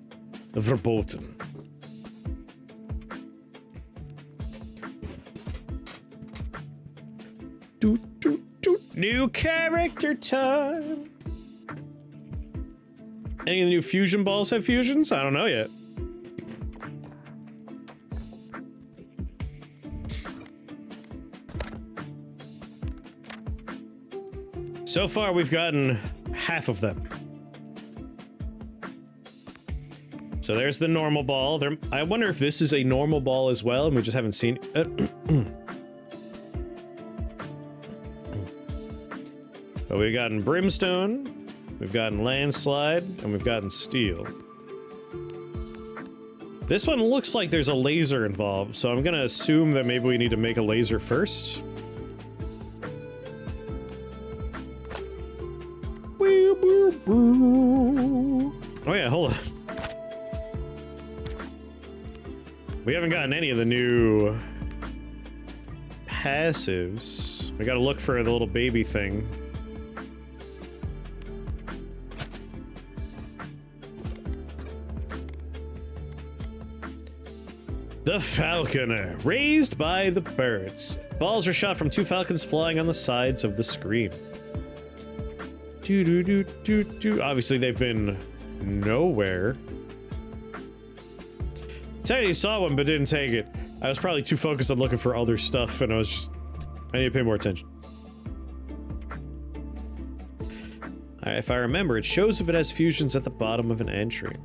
verboten. New character time! Any of the new fusion balls have fusions? I don't know yet. So far, we've gotten half of them. So there's the normal ball. There, I wonder if this is a normal ball as well, and we just haven't seen. But we've gotten brimstone, we've gotten landslide, and we've gotten steel. This one looks like there's a laser involved, so I'm gonna assume that maybe we need to make a laser first. Oh yeah, hold on. We haven't gotten any of the new passives. We gotta look for the little baby thing. The Falconer, raised by the birds. Balls are shot from 2 falcons flying on the sides of the screen. Obviously, they've been nowhere. Technically saw one, but didn't take it. I was probably too focused on looking for other stuff, and I need to pay more attention. If I remember, it shows if it has fusions at the bottom of an entry.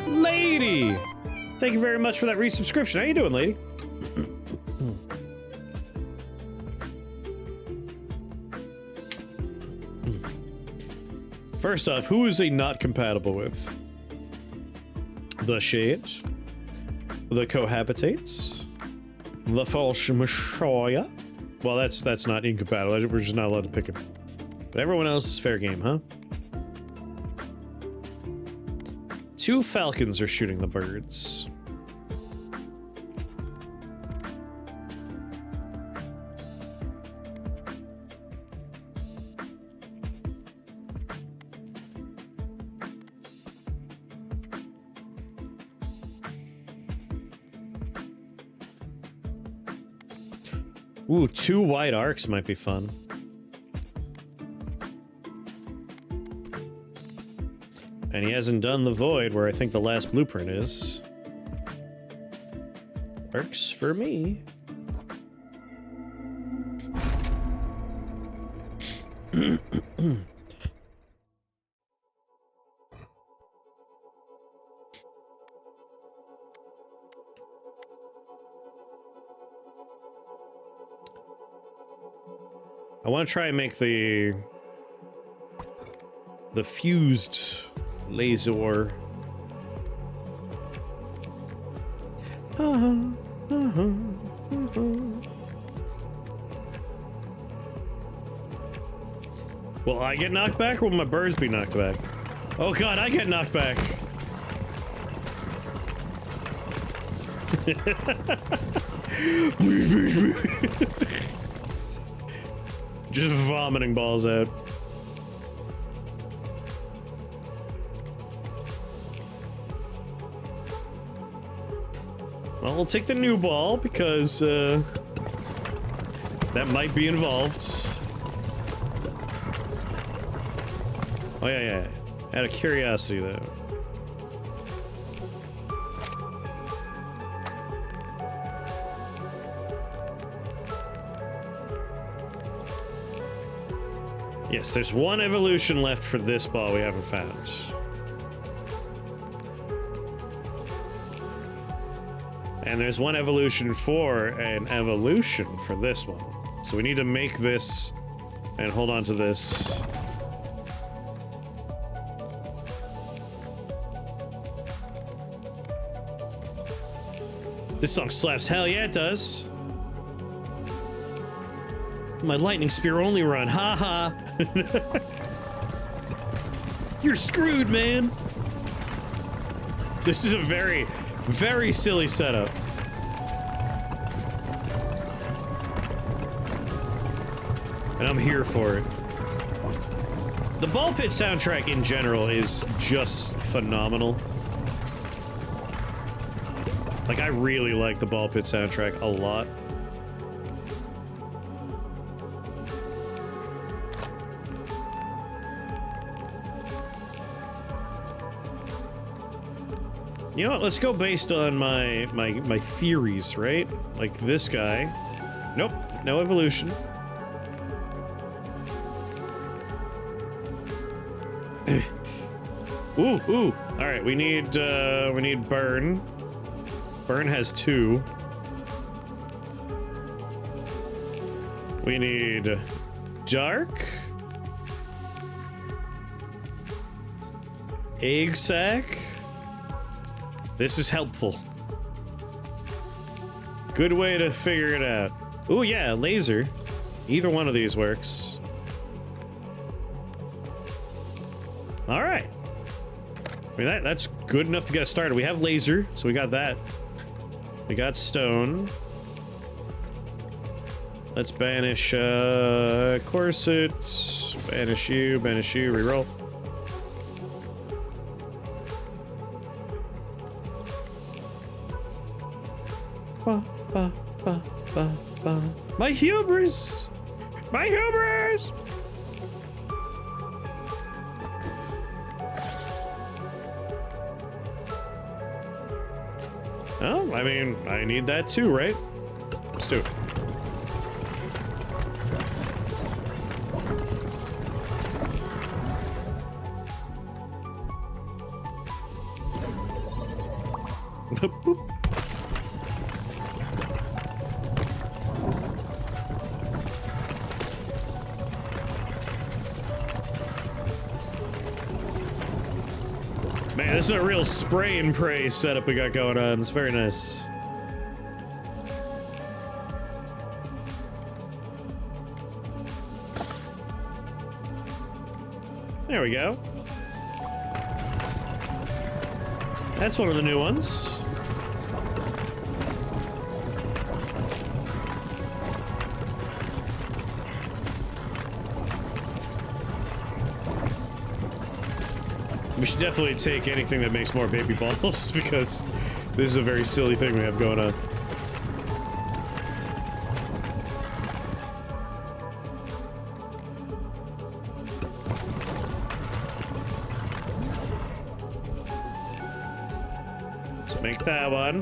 Lady! Thank you very much for that resubscription. How you doing, lady? First off, who is he not compatible with? The Shades, the Cohabitates, the False Messiah. Well, that's not incompatible. We're just not allowed to pick him. But everyone else is fair game, huh? 2 falcons are shooting the birds. Ooh, 2 wide arcs might be fun. And he hasn't done the void where I think the last blueprint is. Works for me. I want to try and make the fused laser. Will I get knocked back, or will my birds be knocked back? Oh god, I get knocked back! Just vomiting balls out. Well, we'll take the new ball because that might be involved. Oh yeah. Out of curiosity, though. Yes, there's 1 evolution left for this ball we haven't found. And there's one evolution for an evolution for this one. So we need to make this and hold on to this. This song slaps. Hell yeah, it does. My lightning spear only run. Ha ha. You're screwed, man. This is a very, very silly setup. And I'm here for it. The Ball Pit soundtrack in general is just phenomenal. Like, I really like the Ball Pit soundtrack a lot. You know what? Let's go based on my theories, right? Like this guy. Nope, no evolution. Ooh. All right, we need burn. Burn has 2. We need dark. Egg sac. This is helpful. Good way to figure it out. Ooh, yeah, laser. Either one of these works. All right. I mean, that's good enough to get us started. We have laser, so we got that. We got stone. Let's banish, corset. Banish you, reroll. My hubris! My hubris! Oh, I mean, I need that too, right? Let's do it. Boop. Man, this is a real spray and pray setup we got going on. It's very nice. There we go. That's one of the new ones. We should definitely take anything that makes more baby balls, because this is a very silly thing we have going on. Let's make that one.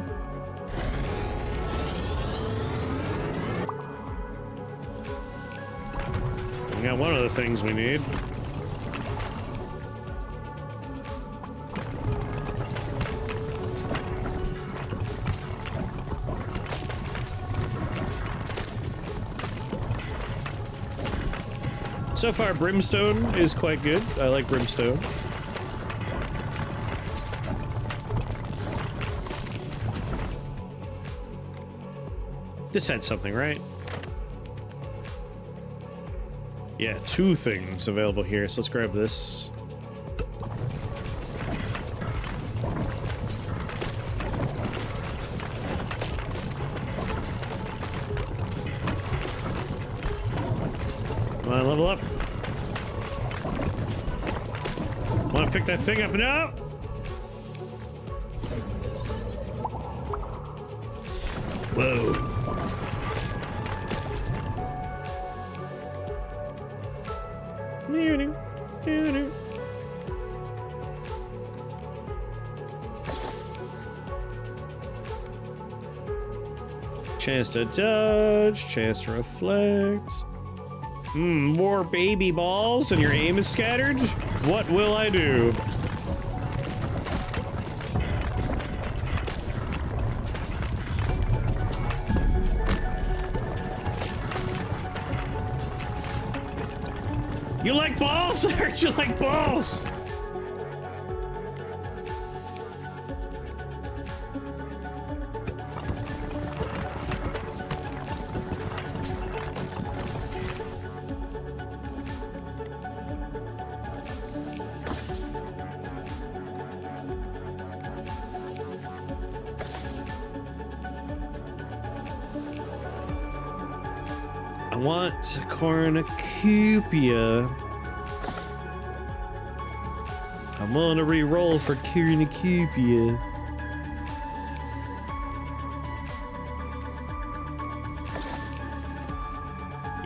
We got one of the things we need. So far, brimstone is quite good. I like brimstone. This had something, right? Yeah, 2 things available here, so let's grab this. Come on, level up. Want to pick that thing up now? Whoa. Chance to dodge, chance to reflect. More baby balls and your aim is scattered? What will I do? You like balls? I heard you like balls. I want cornucopia. I'm gonna re-roll for cornucopia.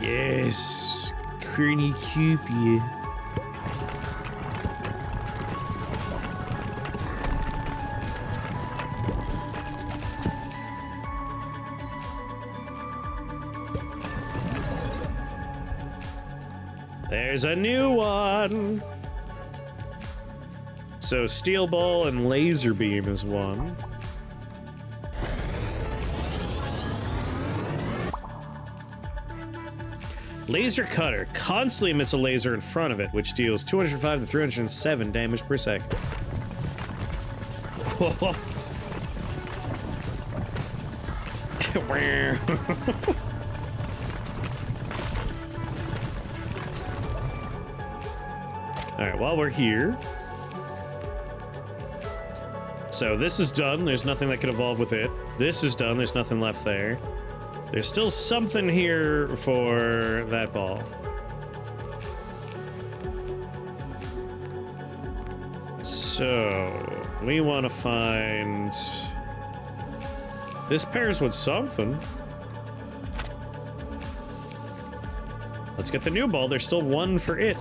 Yes, cornucopia. There's a new one. So steel ball and laser beam is one. Laser cutter constantly emits a laser in front of it, which deals 205 to 307 damage per second. Alright, while we're here. So this is done, there's nothing that can evolve with it. This is done, there's nothing left there. There's still something here for that ball. So, we want to find... This pairs with something. Let's get the new ball, there's still one for it.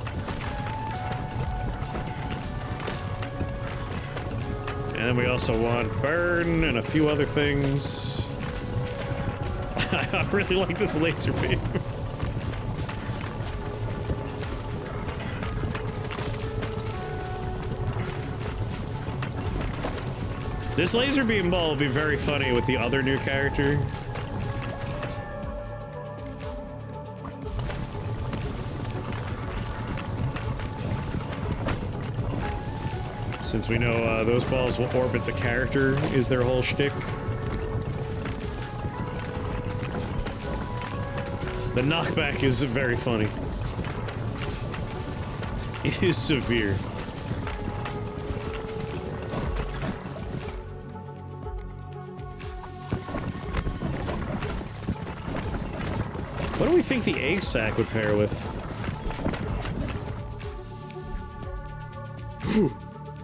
And then we also want burn and a few other things. I really like this laser beam. This laser beam ball will be very funny with the other new character. Since we know those balls will orbit the character is their whole shtick. The knockback is very funny. It is severe. What do we think the egg sack would pair with?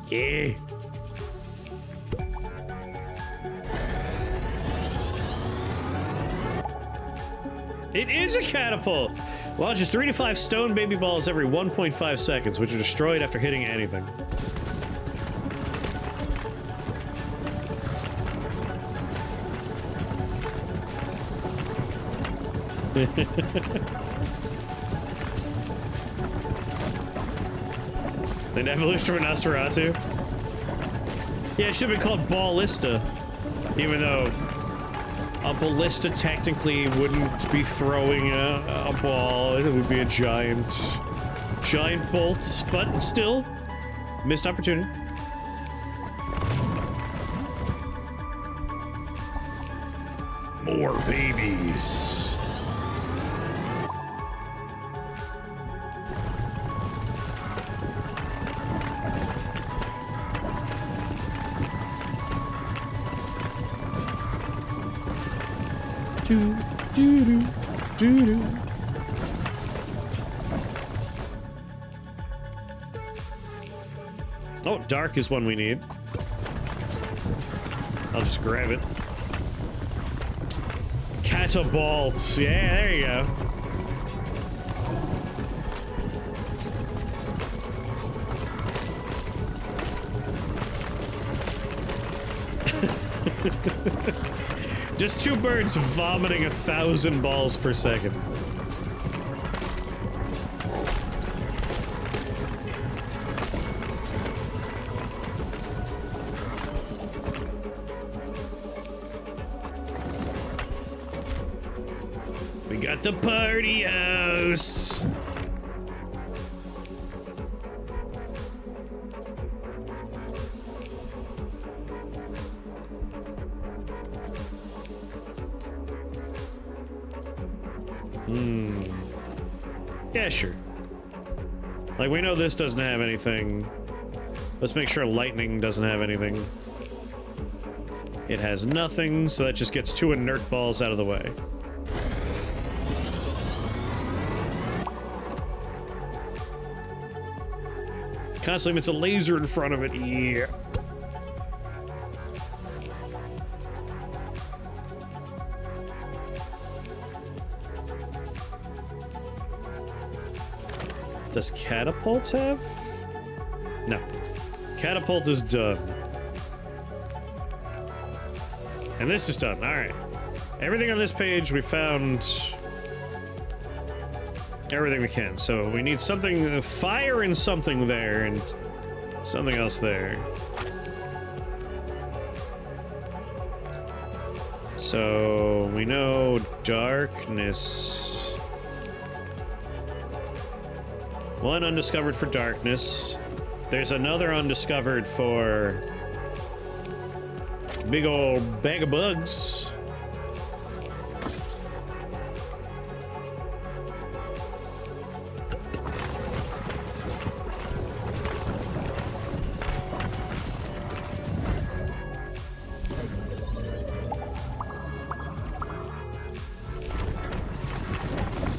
Yeah. It is a catapult! Launches 3 to 5 stone baby balls every 1.5 seconds, which are destroyed after hitting anything. An evolution from a Nosferatu? Yeah, it should have been called Ballista. Even though a ballista technically wouldn't be throwing a ball. It would be a giant bolt, but still, missed opportunity. More babies. Do, do, do, do, do. Oh, dark is one we need. I'll just grab it. Catapult. Yeah, there you go. Just two birds vomiting 1,000 balls per second. We got the party house. Hmm. Yeah, sure. Like, we know this doesn't have anything. Let's make sure lightning doesn't have anything. It has nothing, so that just gets 2 inert balls out of the way. Constantly emits a laser in front of it. Yeah. Does catapult have? No. Catapult is done. And this is done. Alright. Everything on this page, we found everything we can. So we need something, fire and something there, and something else there. So we know darkness. 1 undiscovered for darkness. There's another undiscovered for big old bag of bugs.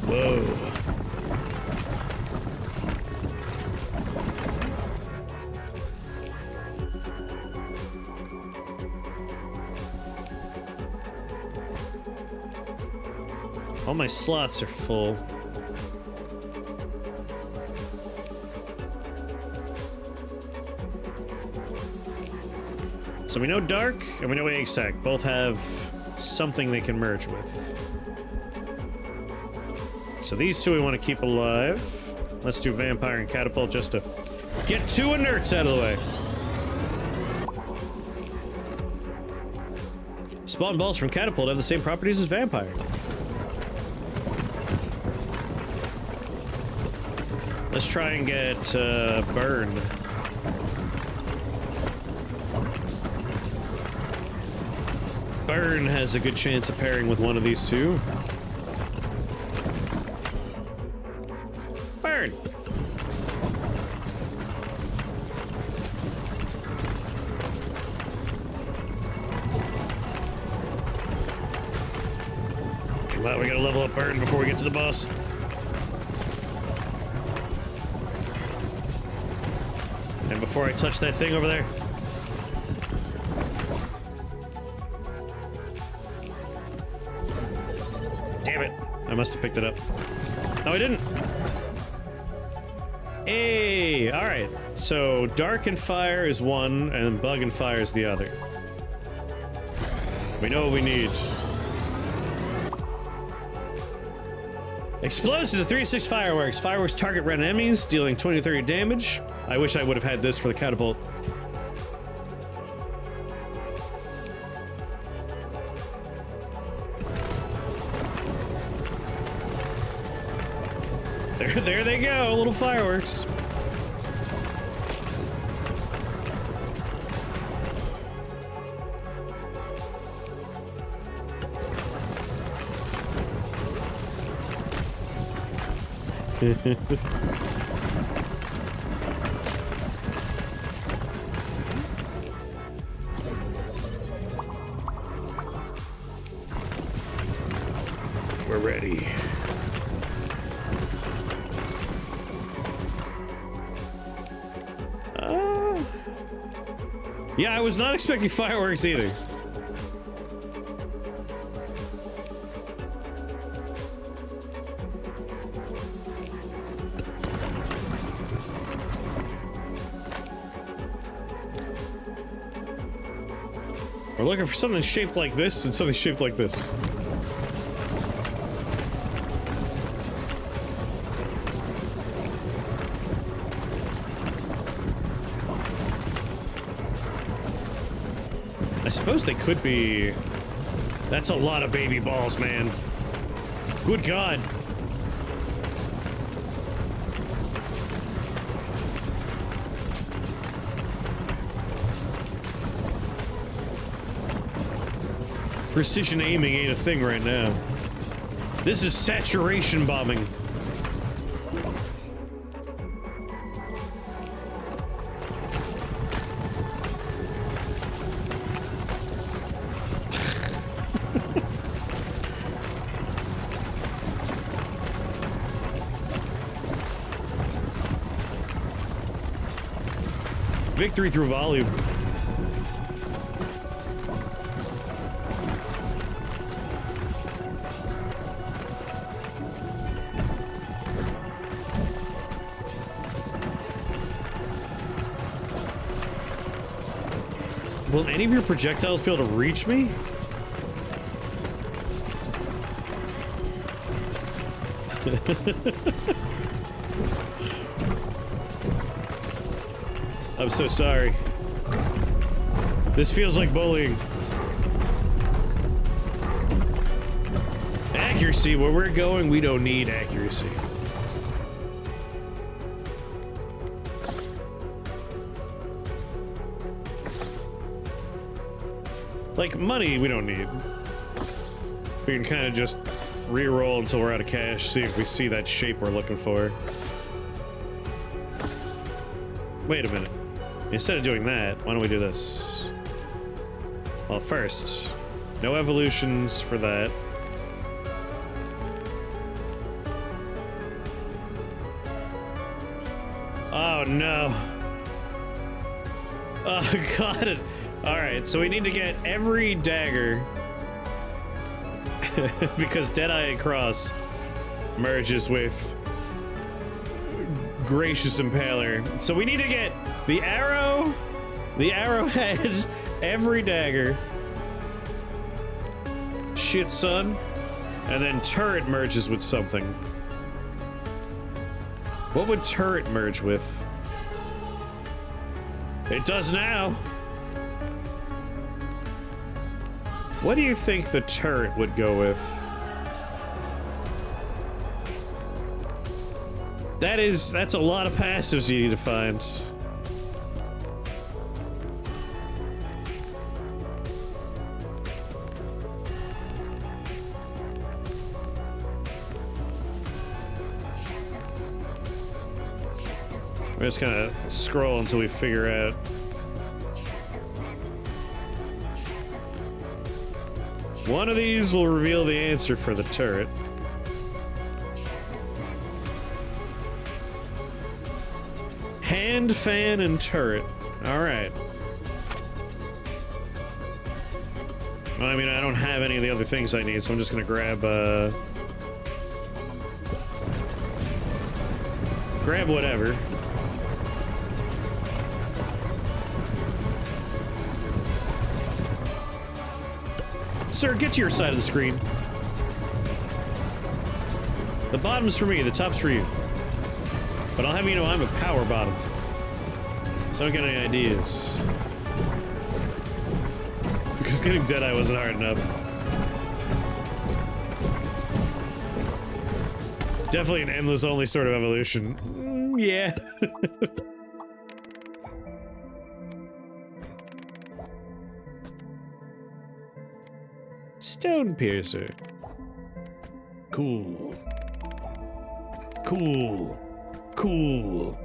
Whoa. All my slots are full. So we know Dark and we know Egg Sac both have something they can merge with. So these 2 we want to keep alive. Let's do Vampire and Catapult just to get 2 inerts out of the way. Spawn balls from Catapult have the same properties as Vampire. Let's try and get Burn. Burn has a good chance of pairing with one of these 2. Burn! Well, we gotta level up Burn before we get to the boss. And before I touch that thing over there. Damn it. I must have picked it up. No, I didn't. Hey, alright. So, Dark and Fire is 1, and Bug and Fire is the other. We know what we need. Explodes to the 3-6 fireworks. Fireworks target red enemies, dealing 20 to 30 damage. I wish I would have had this for the catapult. There they go, little fireworks. We're ready. Yeah, I was not expecting fireworks either. We're looking for something shaped like this and something shaped like this. I suppose they could be... That's a lot of baby balls, man. Good God. Precision aiming ain't a thing right now. This is saturation bombing. Victory through volume. Will any of your projectiles be able to reach me? I'm so sorry. This feels like bullying. Accuracy, where we're going, we don't need accuracy. Like, money, we don't need. We can kind of just re-roll until we're out of cash, see if we see that shape we're looking for. Wait a minute. Instead of doing that, why don't we do this? Well, first, no evolutions for that. Oh, no. Oh, got it. Alright, so we need to get every dagger because Deadeye Cross merges with Gracious Impaler. So we need to get the arrow, the arrowhead, every dagger. Shit, son. And then turret merges with something. What would turret merge with? It does now. What do you think the turret would go with? That's a lot of passives you need to find. We're just gonna scroll until we figure out. One of these will reveal the answer for the turret. Hand, fan, and turret. Alright. Well, I mean, I don't have any of the other things I need, so I'm just gonna grab, grab whatever. Sir, get to your side of the screen. The bottom's for me, the top's for you. But I'll have you know I'm a power bottom. So I don't get any ideas. Because getting Deadeye wasn't hard enough. Definitely an endless only sort of evolution. Yeah. Stone piercer. Cool. Cool. Cool.